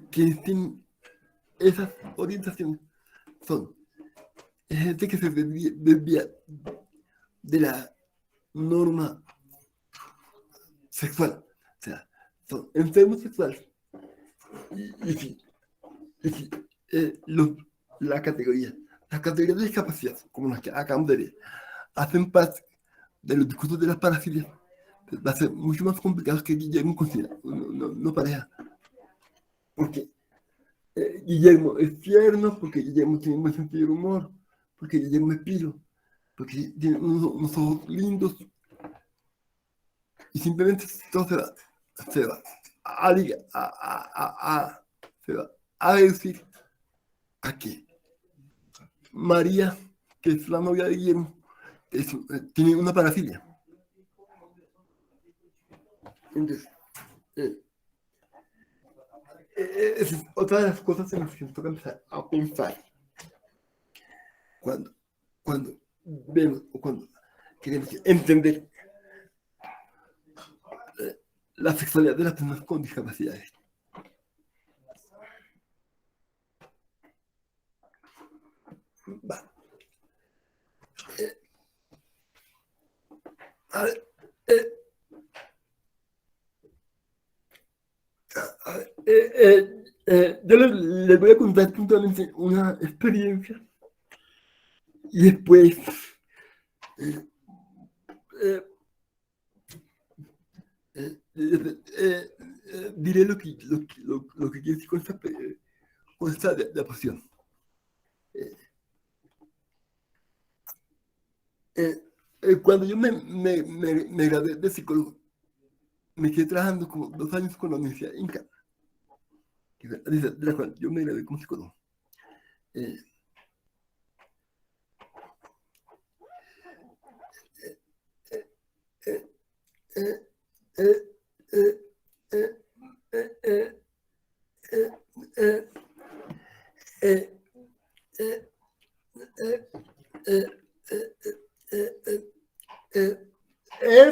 Quienes tienen esas orientaciones son gente que se desvía de la norma sexual, o sea, son enfermos sexuales. La categoría, las categorías de discapacidad, como las que acabamos de leer, hacen parte de los discursos de las parafilias. Va a ser mucho más complicado que Guillermo considera, no pareja. Porque Guillermo es tierno, porque Guillermo tiene un buen sentido del humor, porque ella tiene un espíritu, porque tiene unos ojos lindos, y simplemente todo se va se va a decir a que María, que es la novia de Guillermo, tiene una parafilia. Entonces, esa es otra de las cosas en las que nos toca empezar a pensar cuando vemos o cuando queremos entender la sexualidad de las personas con discapacidades. Va. A ver, yo les voy a contar puntualmente una experiencia y después diré lo que quiero decir con esta diapositiva. Cuando yo me gradué de psicólogo, me quedé trabajando como 2 años con la Universidad Inca, de la cual yo me gradué como psicólogo.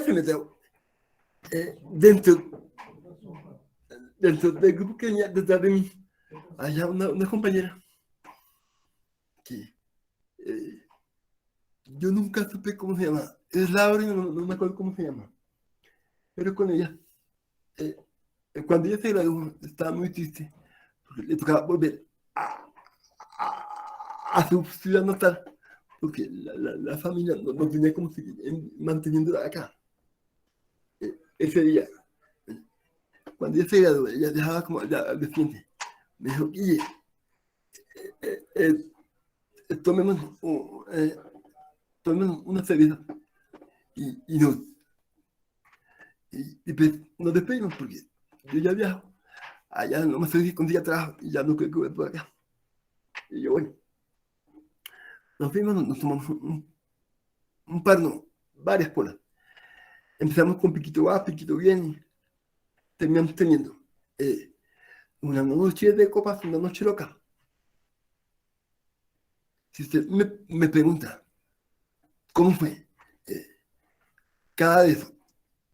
Se metió dentro del grupo que venía detrás de mí, había una compañera que yo nunca supe cómo se llama. Es Laura y no me acuerdo cómo se llama. Pero con ella, cuando ella se graduó, estaba muy triste, porque le tocaba volver a su ciudad natal, porque la familia no tenía como seguir manteniéndola acá. Ese día, cuando ella se graduó, ella dejaba como al siguiente. Me dijo, Guille, tomemos una cerveza y pues nos despedimos porque yo ya viajo. Allá no me sé si consiga trabajo y ya no creo que voy por acá. Y yo, bueno, nos fuimos, nos tomamos un par, no, varias polas. Empezamos con piquito va, piquito bien, terminamos teniendo una noche de copas, una noche loca. Si usted me pregunta cómo fue cada de eso,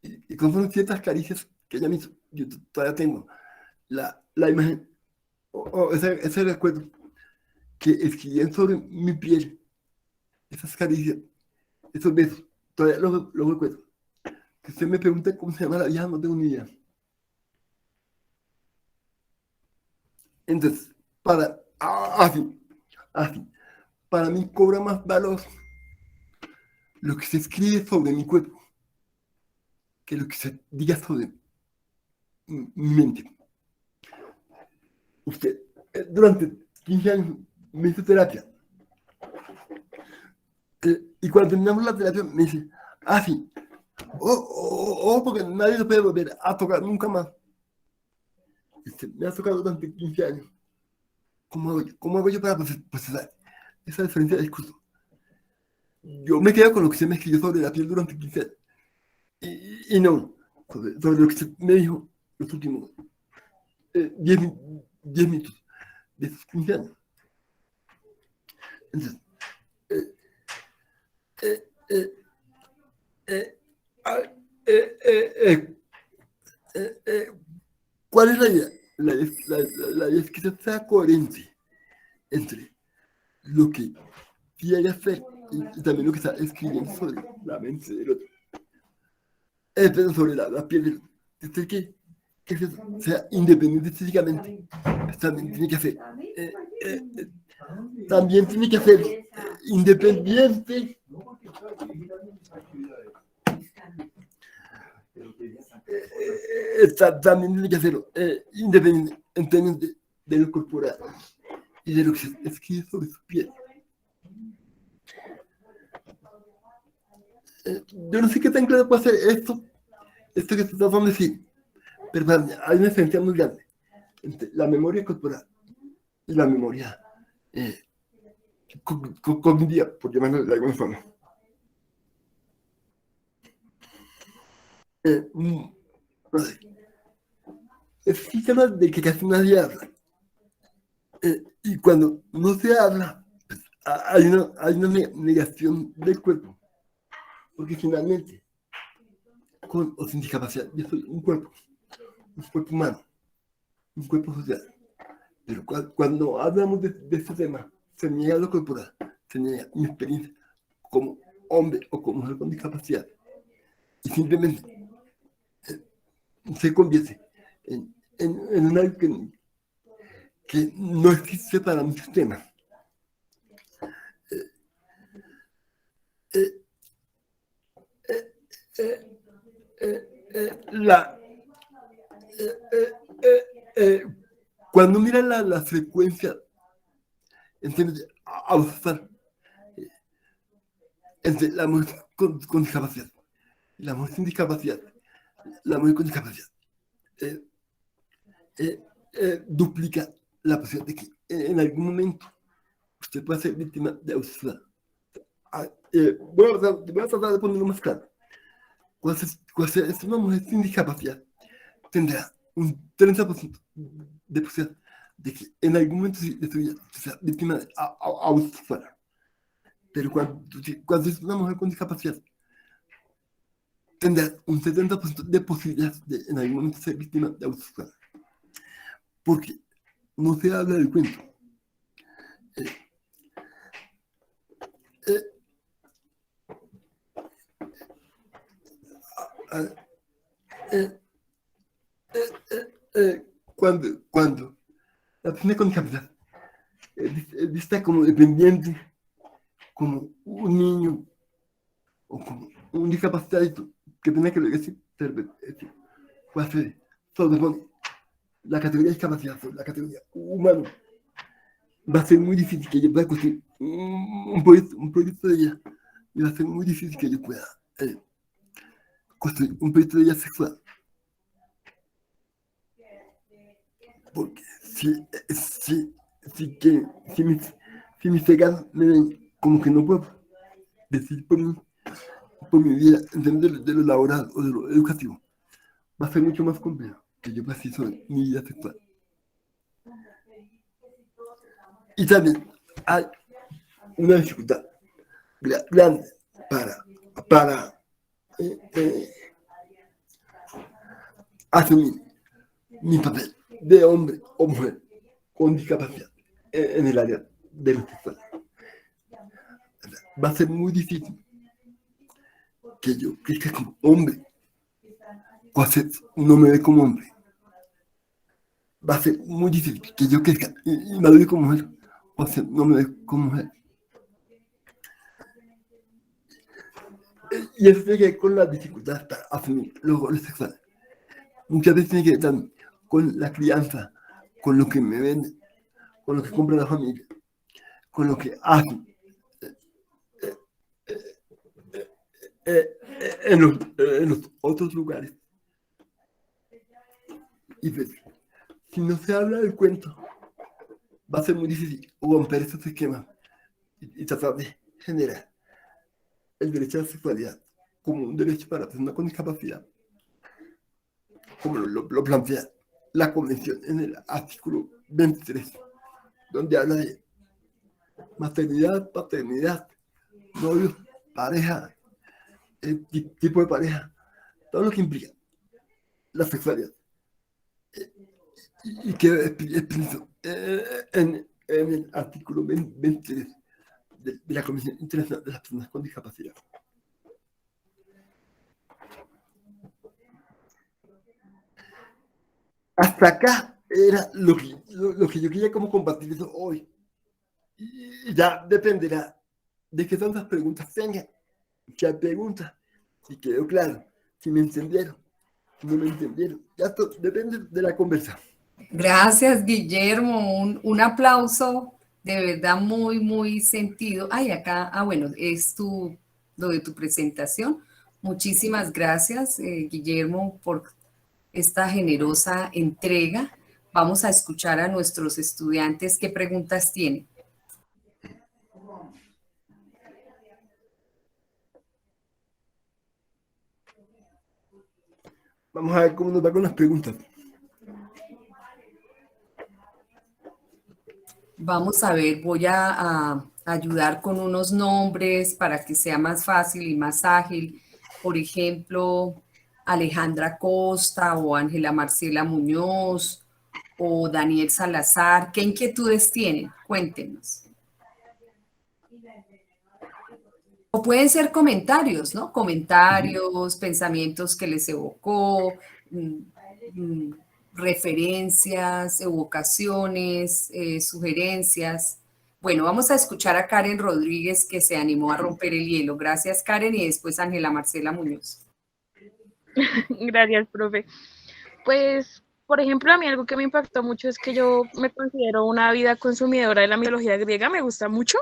y cómo fueron ciertas caricias que ella me hizo, yo todavía tengo la imagen, o ese recuerdo que escribían sobre mi piel, esas caricias, esos besos, todavía los recuerdo. Si usted me pregunta cómo se llama la vieja, no tengo ni idea. Entonces, así, para mí cobra más valor lo que se escribe sobre mi cuerpo que lo que se diga sobre mi mente. Usted, durante 15 años me hizo terapia. Y cuando terminamos la terapia me dice, sí, porque nadie lo puede volver a tocar nunca más. Me ha tocado durante 15 años. ¿Cómo hago yo para procesar esa diferencia de discurso? Yo me quedo con lo que se me escribió sobre la piel durante 15 años. Y no, sobre lo que se me dijo los últimos 10 minutos de esos 15 años. Entonces, ¿cuál es la idea? La idea es que se sea coherente entre lo que quiere hacer y también lo que está escribiendo sobre la mente del otro. Pero sobre la piel del otro. Que sea independiente físicamente. También tiene que ser independiente también tiene que hacerlo independiente en términos de lo corporal y de lo que se escribe sobre su piel. Yo no sé qué tan claro puede ser esto que se trata de decir, pero para mí hay una diferencia muy grande entre la memoria corporal y la memoria cognitiva, por llamarlo de alguna forma. Es un sistema del que casi nadie habla. Y cuando no se habla, pues, hay una negación del cuerpo. Porque finalmente, con o sin discapacidad, yo soy un cuerpo humano, un cuerpo social. Pero cuando hablamos de este tema, se niega lo corporal, se niega mi experiencia como hombre o como mujer con discapacidad. Y simplemente se convierte en algo que no existe para mi sistema. Cuando mira la frecuencia entre la mujer con discapacidad y la mujer sin discapacidad, la mujer con discapacidad duplica la posibilidad de que en algún momento usted pueda ser víctima de abuso. Voy a tratar de ponerlo más claro. Cuando es una mujer sin discapacidad, tendrá un 30% de posibilidad de que en algún momento de su vida sea víctima de abuso sexual. Pero cuando es una mujer con discapacidad, tendrá un 70% de posibilidad de en algún momento ser víctima de abuso sexual. Porque no se habla del cuento. Cuando la persona con discapacidad es vista como dependiente, como un niño o como un discapacitado que tiene que decir, sobrepone la categoría de discapacidad sobre la categoría humano, va a ser muy difícil que yo pueda construir un proyecto de ella, y va a ser muy difícil que yo pueda construir un proyecto de ella sexual. Porque si mis cegas me ven como que no puedo decir por mi vida, entender de lo laboral o de lo educativo, va a ser mucho más complejo que yo pueda decir sobre mi vida sexual. Y también hay una dificultad grande para asumir mi papel de hombre o mujer con discapacidad en el área de lo sexual. Va a ser muy difícil que yo crezca como hombre o hacer no me ve como hombre. Va a ser muy difícil que yo crezca y madure como mujer o hacer no me ve como mujer. Y eso tiene que ver con las dificultades para asumir los roles sexuales. Muchas veces tiene que ver también con la crianza, con lo que me venden, con lo que compra la familia, con lo que hacen en los otros lugares. Y pues, si no se habla del cuento, va a ser muy difícil romper estos esquemas y tratar de generar el derecho a la sexualidad como un derecho para la persona con discapacidad, como lo plantea la Convención en el artículo 23, donde habla de maternidad, paternidad, novio, pareja, tipo de pareja, todo lo que implica la sexualidad. Y queda explícito en el artículo 23 de la Convención Internacional de las Personas con Discapacidad. Hasta acá era lo que yo quería como compartir eso hoy. Y ya dependerá de qué tantas preguntas tengan. Si hay preguntas, si quedó claro, si me entendieron, si no me entendieron. Ya esto depende de la conversación. Gracias, Guillermo. Un aplauso de verdad muy, muy sentido. Ay, acá, bueno, es tu lo de tu presentación. Muchísimas gracias, Guillermo, por esta generosa entrega. Vamos a escuchar a nuestros estudiantes qué preguntas tienen. Vamos a ver cómo nos va con las preguntas. Vamos a ver, voy a ayudar con unos nombres para que sea más fácil y más ágil. Por ejemplo, Alejandra Costa o Ángela Marcela Muñoz o Daniel Salazar. ¿Qué inquietudes tienen? Cuéntenos. O pueden ser comentarios, ¿no? Comentarios, pensamientos que les evocó, referencias, evocaciones, sugerencias. Bueno, vamos a escuchar a Karen Rodríguez, que se animó a romper el hielo. Gracias, Karen, y después Ángela Marcela Muñoz. Gracias, profe. Pues, por ejemplo, a mí algo que me impactó mucho es que yo me considero una vida consumidora de la mitología griega, me gusta mucho,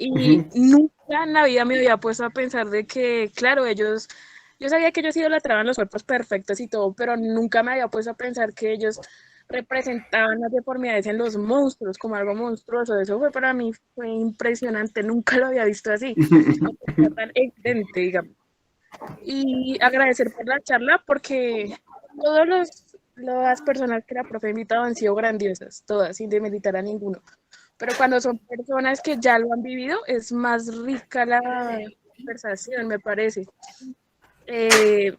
y nunca en la vida me había puesto a pensar de que, claro, yo sabía que ellos idolatraban los cuerpos perfectos y todo, pero nunca me había puesto a pensar que ellos representaban las deformidades en los monstruos como algo monstruoso. Eso para mí fue impresionante, nunca lo había visto así, tan evidente, digamos. Y agradecer por la charla porque las personas que la profe ha invitado han sido grandiosas, todas, sin demeritar a ninguno. Pero cuando son personas que ya lo han vivido, es más rica la conversación, me parece.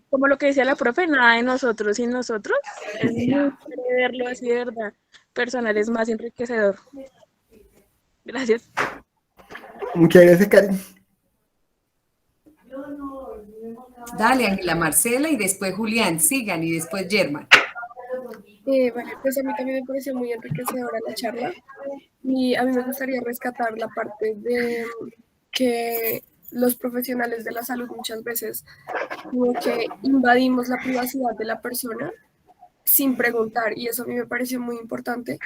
Como lo que decía la profe, nada de nosotros sin nosotros. Es muy chévere verlo así, de verdad. Personal es más enriquecedor. Gracias. Muchas gracias, Karen. Dale, Ángela Marcela, y después Julián, sigan, y después Germán. Vale, pues a mí también me pareció muy enriquecedora la charla y a mí me gustaría rescatar la parte de que los profesionales de la salud muchas veces como que invadimos la privacidad de la persona sin preguntar, y eso a mí me pareció muy importante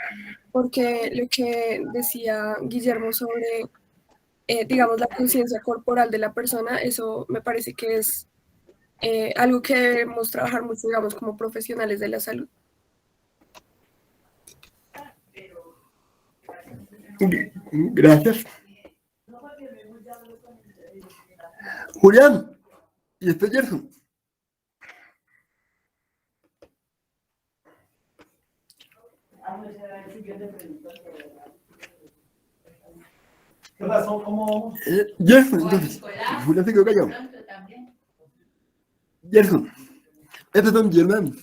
porque lo que decía Guillermo sobre, digamos, la conciencia corporal de la persona, eso me parece que es algo que debemos trabajar mucho, digamos, como profesionales de la salud. Gracias. Julián, y después Gerson. ¿Qué pasó? ¿Cómo? Gerson, entonces. Julián se quedó callado. Gerson. Perdón, Germán.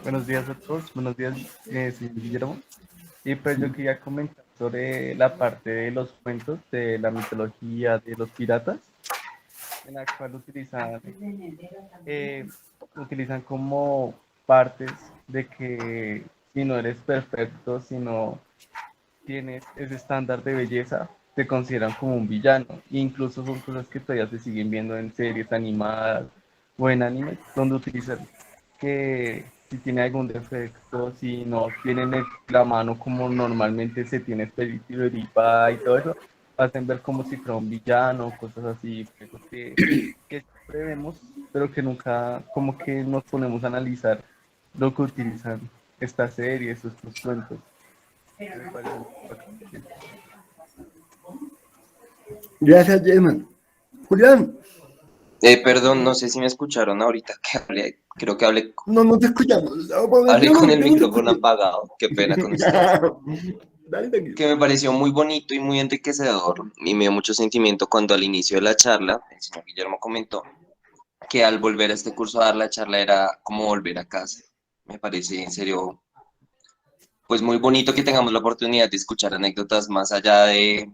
Buenos días a todos, buenos días, señor Guillermo. Y pues yo quería comentar sobre la parte de los cuentos, de la mitología de los piratas, en la cual utilizan como partes de que si no eres perfecto, si no tienes ese estándar de belleza, te consideran como un villano. E incluso son cosas que todavía se siguen viendo en series animadas o en animes, donde utilizan que si tiene algún defecto, si no tienen la mano como normalmente se tiene espiritualidad y todo eso, hacen ver como si fuera un villano, cosas así, que siempre vemos, pero que nunca como que nos ponemos a analizar lo que utilizan estas series, estos cuentos. Gracias, Germán. Julián. Perdón, no sé si me escucharon ahorita que hablé, creo que hablé. No te escuchamos. Hablé con el micrófono apagado, qué pena con ustedes. Que me pareció muy bonito y muy enriquecedor y me dio mucho sentimiento cuando al inicio de la charla el señor Guillermo comentó que al volver a este curso a dar la charla era como volver a casa. Me parece en serio pues muy bonito que tengamos la oportunidad de escuchar anécdotas más allá de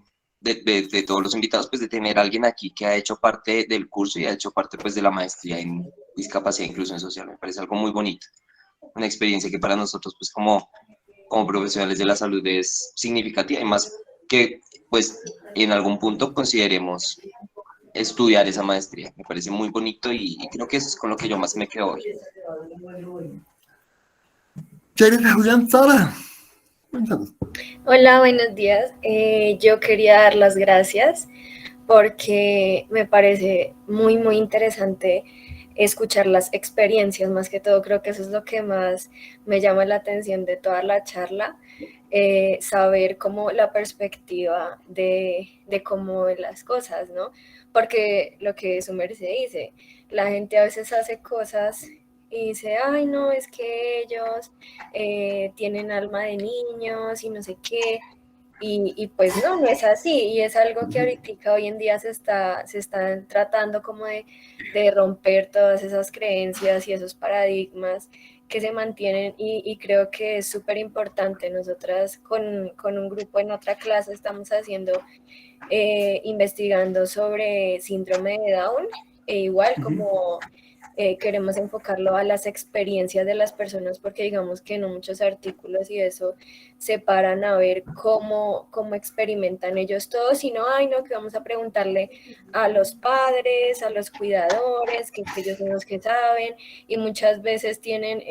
todos los invitados, pues de tener a alguien aquí que ha hecho parte del curso y ha hecho parte pues de la maestría en discapacidad e inclusión social. Me parece algo muy bonito, una experiencia que para nosotros pues como profesionales de la salud es significativa y más que pues en algún punto consideremos estudiar esa maestría. Me parece muy bonito y creo que eso es con lo que yo más me quedo hoy. Julián, Sara. Hola, buenos días. Yo quería dar las gracias porque me parece muy, muy interesante escuchar las experiencias, más que todo creo que eso es lo que más me llama la atención de toda la charla, saber cómo la perspectiva de cómo ven las cosas, ¿no? Porque lo que su merced dice, la gente a veces hace cosas y dice, ay no, es que ellos tienen alma de niños y no sé qué, y pues no, no es así, y es algo que ahorita hoy en día se están tratando como de romper todas esas creencias y esos paradigmas que se mantienen, y creo que es súper importante. Nosotras con un grupo en otra clase estamos haciendo, investigando sobre síndrome de Down, e igual como queremos enfocarlo a las experiencias de las personas, porque digamos que no muchos artículos y eso se paran a ver cómo experimentan ellos todo, sino, ay no, que vamos a preguntarle a los padres, a los cuidadores, que ellos son los que saben, y muchas veces tienen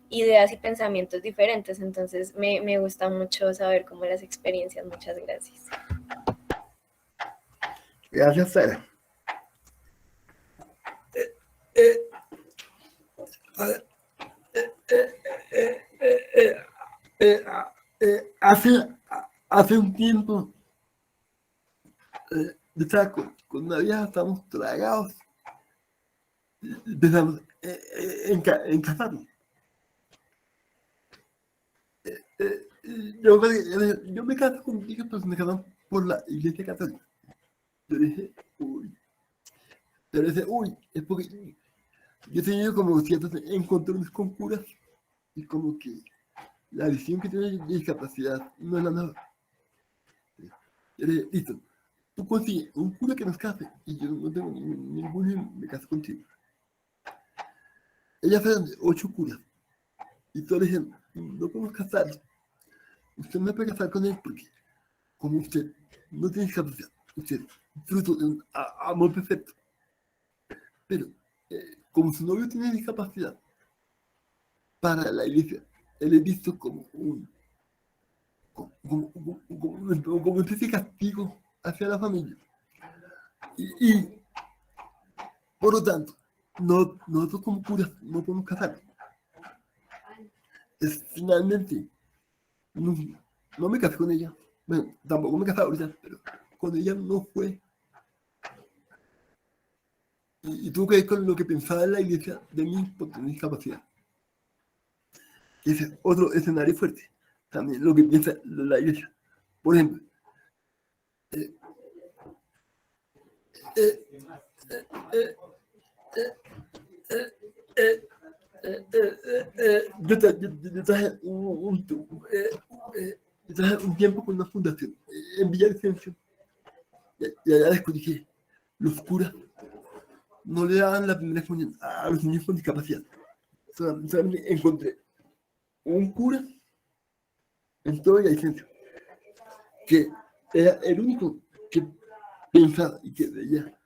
ideas y pensamientos diferentes. Entonces me gusta mucho saber cómo las experiencias. Muchas gracias. Gracias, Sara. Hace un tiempo, con una vieja, estábamos tragados, empezamos en casarnos. Yo me caso contigo, pues me casaron por la Iglesia Católica. Yo dije, uy, pero ese, uy, es porque yo he tenido como ciertos encontrones con curas, y como que la visión que tiene de discapacidad no es la mejor. Yo dije, listo, tú consigues un cura que nos case, y yo no tengo ningún, me caso contigo. Ella fue de 8 curas, y todos le dijeron, no podemos casarnos. Usted no puede casar con él porque, como usted no tiene discapacidad, usted es fruto de un amor perfecto. Pero, como su novio tiene discapacidad, para la iglesia, él es visto como una especie de castigo hacia la familia. Y por lo tanto, nosotros como curas no podemos casar. Finalmente, no me casé con ella. Bueno, tampoco me casé ahorita, pero con ella no fue. Y tuvo que ver con lo que pensaba la iglesia de mí por tener discapacidad. Ese es otro escenario fuerte. También lo que piensa la iglesia. Por ejemplo, yo traje un tiempo con una fundación en Villavicencio, y allá descubrí que los curas no le daban la primera comunión a los niños con discapacidad. Solamente encontré un cura en todo Villavicencio que era el único que pensaba y que veía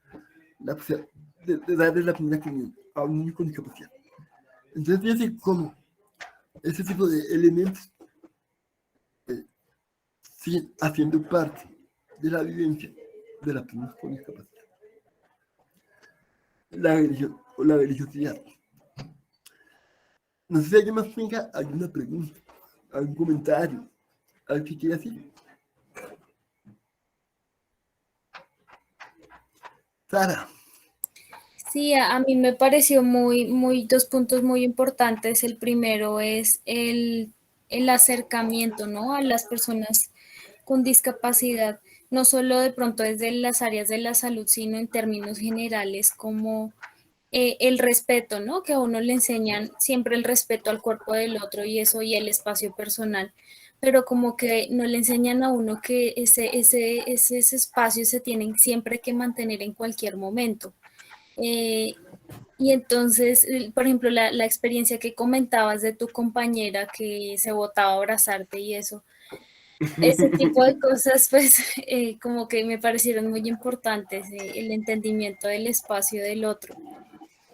la posibilidad de darle la primera comunión a un niño con discapacidad. Entonces, fíjense cómo ese tipo de elementos siguen haciendo parte de la vivencia de las personas con discapacidad. La religión o la religiosidad. No sé si alguien más tenga alguna pregunta, algún comentario, algo que quiera decir. Sara. Sí, a mí me pareció dos puntos muy importantes. El primero es el acercamiento, ¿no?, a las personas con discapacidad, no solo de pronto desde las áreas de la salud, sino en términos generales, como el respeto, ¿no?, que a uno le enseñan siempre el respeto al cuerpo del otro y eso, y el espacio personal, pero como que no le enseñan a uno que ese espacio se tiene siempre que mantener en cualquier momento. Y entonces, por ejemplo, la experiencia que comentabas de tu compañera que se botaba a abrazarte y eso, ese tipo de cosas, pues, como que me parecieron muy importantes, el entendimiento del espacio del otro,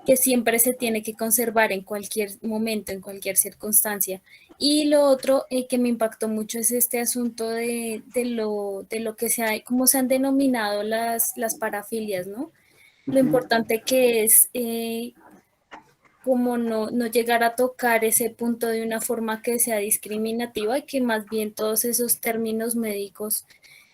que siempre se tiene que conservar en cualquier momento, en cualquier circunstancia, Y lo otro que me impactó mucho es este asunto de lo que cómo se han denominado las parafilias, ¿no? Lo importante que es como no llegar a tocar ese punto de una forma que sea discriminativa y que más bien todos esos términos médicos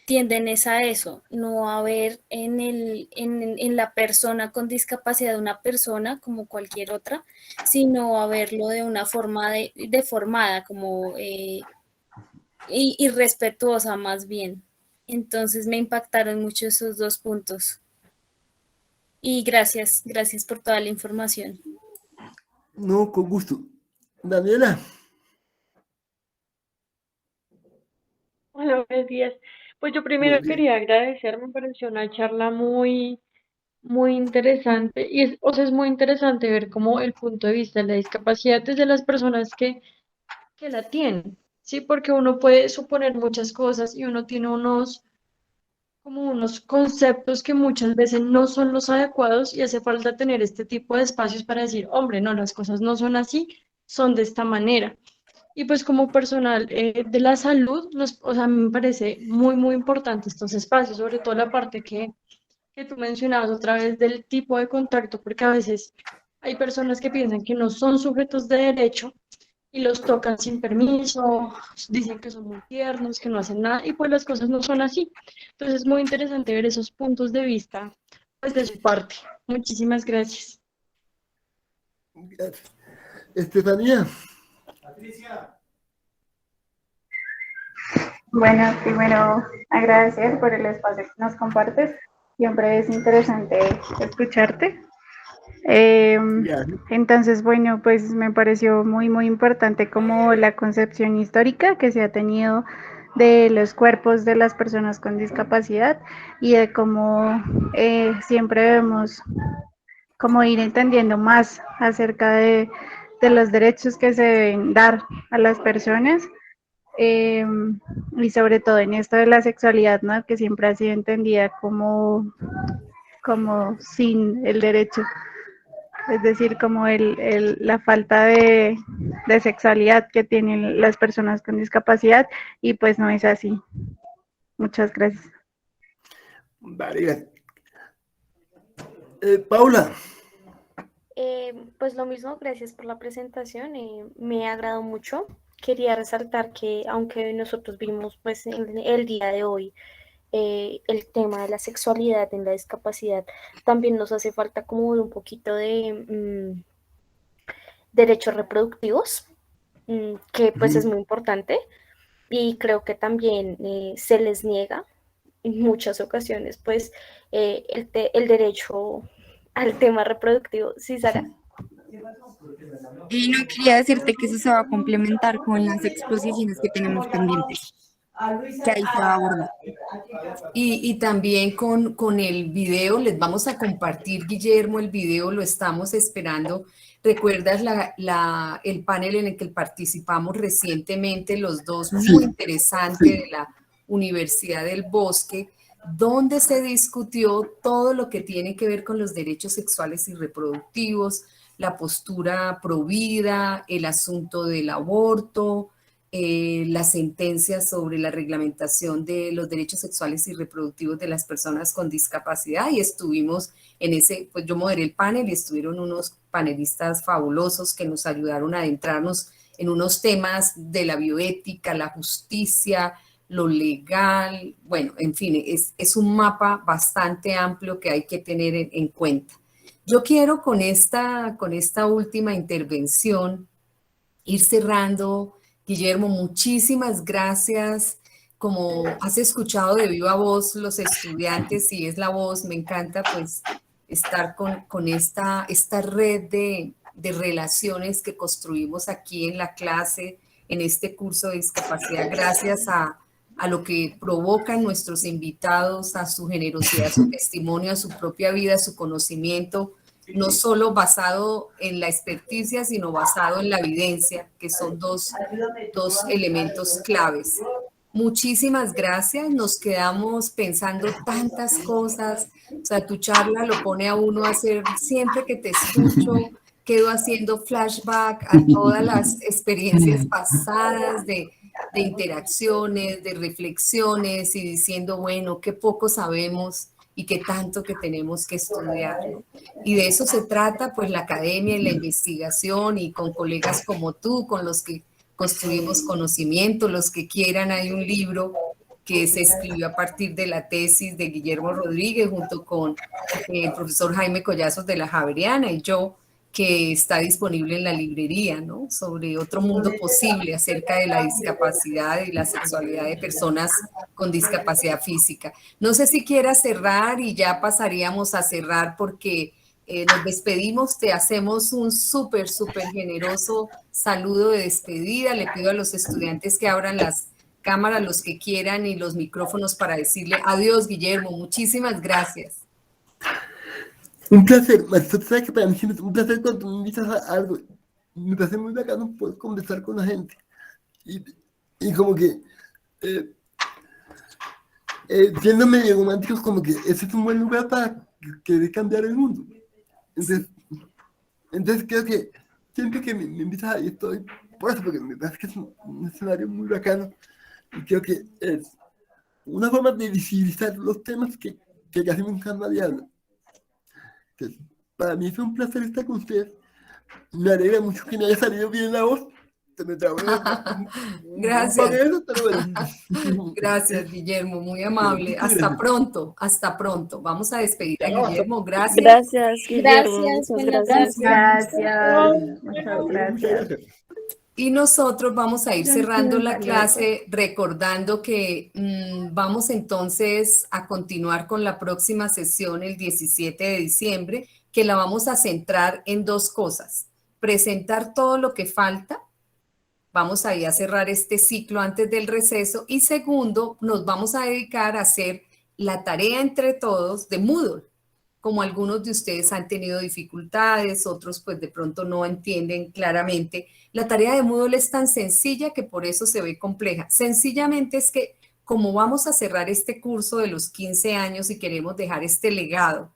tienden a eso, no a ver en la persona con discapacidad una persona como cualquier otra, sino a verlo de una forma deformada, como irrespetuosa más bien. Entonces me impactaron mucho esos dos puntos. Y gracias por toda la información. No, con gusto. Daniela. Hola, buenos días. Pues yo primero quería agradecer, me pareció una charla muy, muy interesante y es muy interesante ver cómo el punto de vista de la discapacidad desde las personas que la tienen, ¿sí? Porque uno puede suponer muchas cosas y uno tiene como unos conceptos que muchas veces no son los adecuados y hace falta tener este tipo de espacios para decir, hombre, no, las cosas no son así, son de esta manera. Y pues como personal de la salud, o sea, me parece muy, muy importante estos espacios, sobre todo la parte que tú mencionabas otra vez del tipo de contacto, porque a veces hay personas que piensan que no son sujetos de derecho y los tocan sin permiso, dicen que son muy tiernos, que no hacen nada, y pues las cosas no son así. Entonces es muy interesante ver esos puntos de vista, pues de su parte. Muchísimas gracias. Gracias. Estefanía. Patricia. Bueno, primero agradecer por el espacio que nos compartes. Siempre es interesante escucharte. Entonces, bueno, pues me pareció muy, muy importante como la concepción histórica que se ha tenido de los cuerpos de las personas con discapacidad y de cómo siempre debemos como ir entendiendo más acerca de los derechos que se deben dar a las personas y sobre todo en esto de la sexualidad, ¿no? Que siempre ha sido entendida como sin el derecho, es decir, como la falta de sexualidad que tienen las personas con discapacidad y pues no es así. Muchas gracias. Vale, gracias. Paula. Pues lo mismo, gracias por la presentación, me agradó mucho. Quería resaltar que aunque nosotros vimos pues en el día de hoy el tema de la sexualidad en la discapacidad, también nos hace falta como un poquito de derechos reproductivos, que pues es muy importante y creo que también se les niega en muchas ocasiones pues el derecho al tema reproductivo. ¿Sí, Sara? Y no quería decirte que eso se va a complementar con las exposiciones que tenemos pendientes, que ahí se va a abordar. Y también con el video, les vamos a compartir, Guillermo, el video, lo estamos esperando. ¿Recuerdas el panel en el que participamos recientemente, los dos, muy interesante, de la Universidad del Bosque, donde se discutió todo lo que tiene que ver con los derechos sexuales y reproductivos, la postura provida, el asunto del aborto, la sentencia sobre la reglamentación de los derechos sexuales y reproductivos de las personas con discapacidad, y estuvimos en ese, pues yo moderé el panel y estuvieron unos panelistas fabulosos que nos ayudaron a adentrarnos en unos temas de la bioética, la justicia, lo legal, bueno, en fin, es un mapa bastante amplio que hay que tener en cuenta. Yo quiero con esta última intervención ir cerrando. Guillermo, muchísimas gracias. Como has escuchado de viva voz los estudiantes, y es la voz, me encanta pues estar con esta red de relaciones que construimos aquí en la clase, en este curso de discapacidad, gracias a lo que provocan nuestros invitados, a su generosidad, su testimonio, a su propia vida, a su conocimiento, no solo basado en la experticia, sino basado en la evidencia, que son dos elementos claves. Muchísimas gracias, nos quedamos pensando tantas cosas, o sea, tu charla lo pone a uno a hacer, siempre que te escucho, quedo haciendo flashback a todas las experiencias pasadas de interacciones, de reflexiones y diciendo, bueno, qué poco sabemos y qué tanto que tenemos que estudiar, ¿no? Y de eso se trata, pues, la academia y la investigación, y con colegas como tú, con los que construimos conocimiento, los que quieran. Hay un libro que se escribió a partir de la tesis de Guillermo Rodríguez junto con el profesor Jaime Collazos de la Javeriana y yo, que está disponible en la librería, ¿no? Sobre otro mundo posible acerca de la discapacidad y la sexualidad de personas con discapacidad física. No sé si quieras cerrar y ya pasaríamos a cerrar porque nos despedimos, te hacemos un súper generoso saludo de despedida. Le pido a los estudiantes que abran las cámaras, los que quieran, y los micrófonos para decirle adiós, Guillermo. Muchísimas gracias. Un placer, Marisa, tú sabes que para mí siempre es un placer cuando me invitas a algo. Me parece muy bacano poder conversar con la gente. Y como que, siendo medio románticos, como que ese es un buen lugar para querer cambiar el mundo. Entonces creo que siempre que me invitas ahí estoy por eso, porque me parece que es un escenario muy bacano. Y creo que es una forma de visibilizar los temas que casi nunca nadie habla. Entonces, para mí fue un placer estar con ustedes. Me alegra mucho que me haya salido bien la voz. Se me trabó Gracias. Pero bueno. Gracias, Guillermo, muy amable. Hasta pronto, hasta pronto. Vamos a despedir a Guillermo. Gracias. Gracias, Guillermo. Gracias. Muchas gracias. Y nosotros vamos a ir cerrando la clase recordando que vamos entonces a continuar con la próxima sesión el 17 de diciembre, que la vamos a centrar en dos cosas: presentar todo lo que falta. Vamos a ir a cerrar este ciclo antes del receso. Y segundo, nos vamos a dedicar a hacer la tarea entre todos de Moodle. Como algunos de ustedes han tenido dificultades, otros pues de pronto no entienden claramente. La tarea de Moodle es tan sencilla que por eso se ve compleja. Sencillamente es que como vamos a cerrar este curso de los 15 años y queremos dejar este legado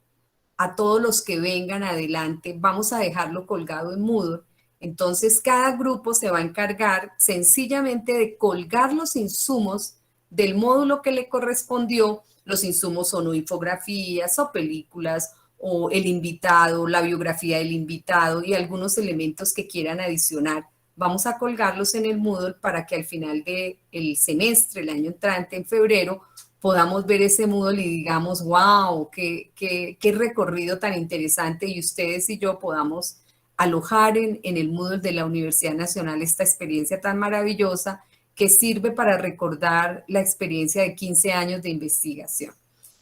a todos los que vengan adelante, vamos a dejarlo colgado en Moodle. Entonces, cada grupo se va a encargar sencillamente de colgar los insumos del módulo que le correspondió. Los insumos son o infografías o películas o el invitado, la biografía del invitado y algunos elementos que quieran adicionar. Vamos a colgarlos en el Moodle para que al final del semestre, el año entrante, en febrero, podamos ver ese Moodle y digamos, wow, qué recorrido tan interesante, y ustedes y yo podamos alojar en el Moodle de la Universidad Nacional esta experiencia tan maravillosa que sirve para recordar la experiencia de 15 años de investigación.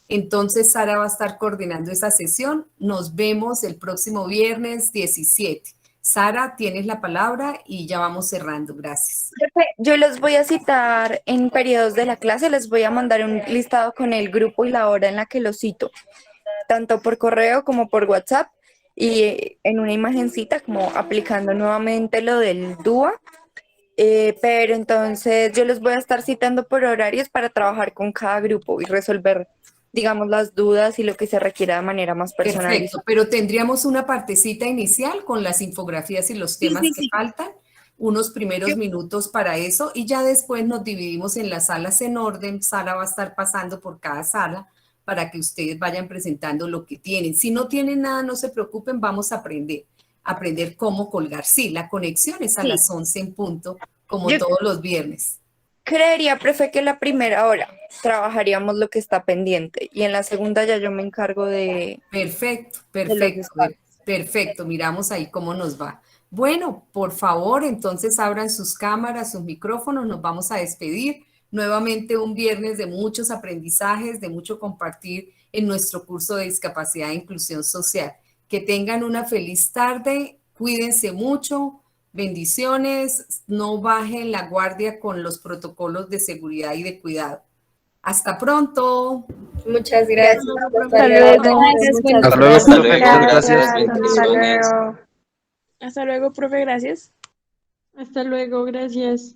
Entonces, Sara va a estar coordinando esta sesión. Nos vemos el próximo viernes 17. Sara, tienes la palabra y ya vamos cerrando. Gracias. Yo los voy a citar en periodos de la clase, les voy a mandar un listado con el grupo y la hora en la que los cito, tanto por correo como por WhatsApp, y en una imagencita como aplicando nuevamente lo del DUA. Pero entonces yo los voy a estar citando por horarios para trabajar con cada grupo y resolver, digamos, las dudas y lo que se requiera de manera más personal. Perfecto, pero tendríamos una partecita inicial con las infografías y los temas que faltan, unos primeros minutos para eso, y ya después nos dividimos en las salas en orden. Sara va a estar pasando por cada sala para que ustedes vayan presentando lo que tienen. Si no tienen nada, no se preocupen, vamos a aprender cómo colgar. Sí, la conexión es a las 11 en punto, como todos los viernes. Creería, profe, que la primera hora trabajaríamos lo que está pendiente y en la segunda ya yo me encargo de... Perfecto, miramos ahí cómo nos va. Bueno, por favor, entonces abran sus cámaras, sus micrófonos, nos vamos a despedir. Nuevamente un viernes de muchos aprendizajes, de mucho compartir en nuestro curso de discapacidad e inclusión social. Que tengan una feliz tarde, cuídense mucho, bendiciones, no bajen la guardia con los protocolos de seguridad y de cuidado. Hasta pronto. Muchas gracias. Hasta luego. Hasta luego, profe. Gracias. Bendiciones. Hasta luego, profe. Gracias. Hasta luego, gracias.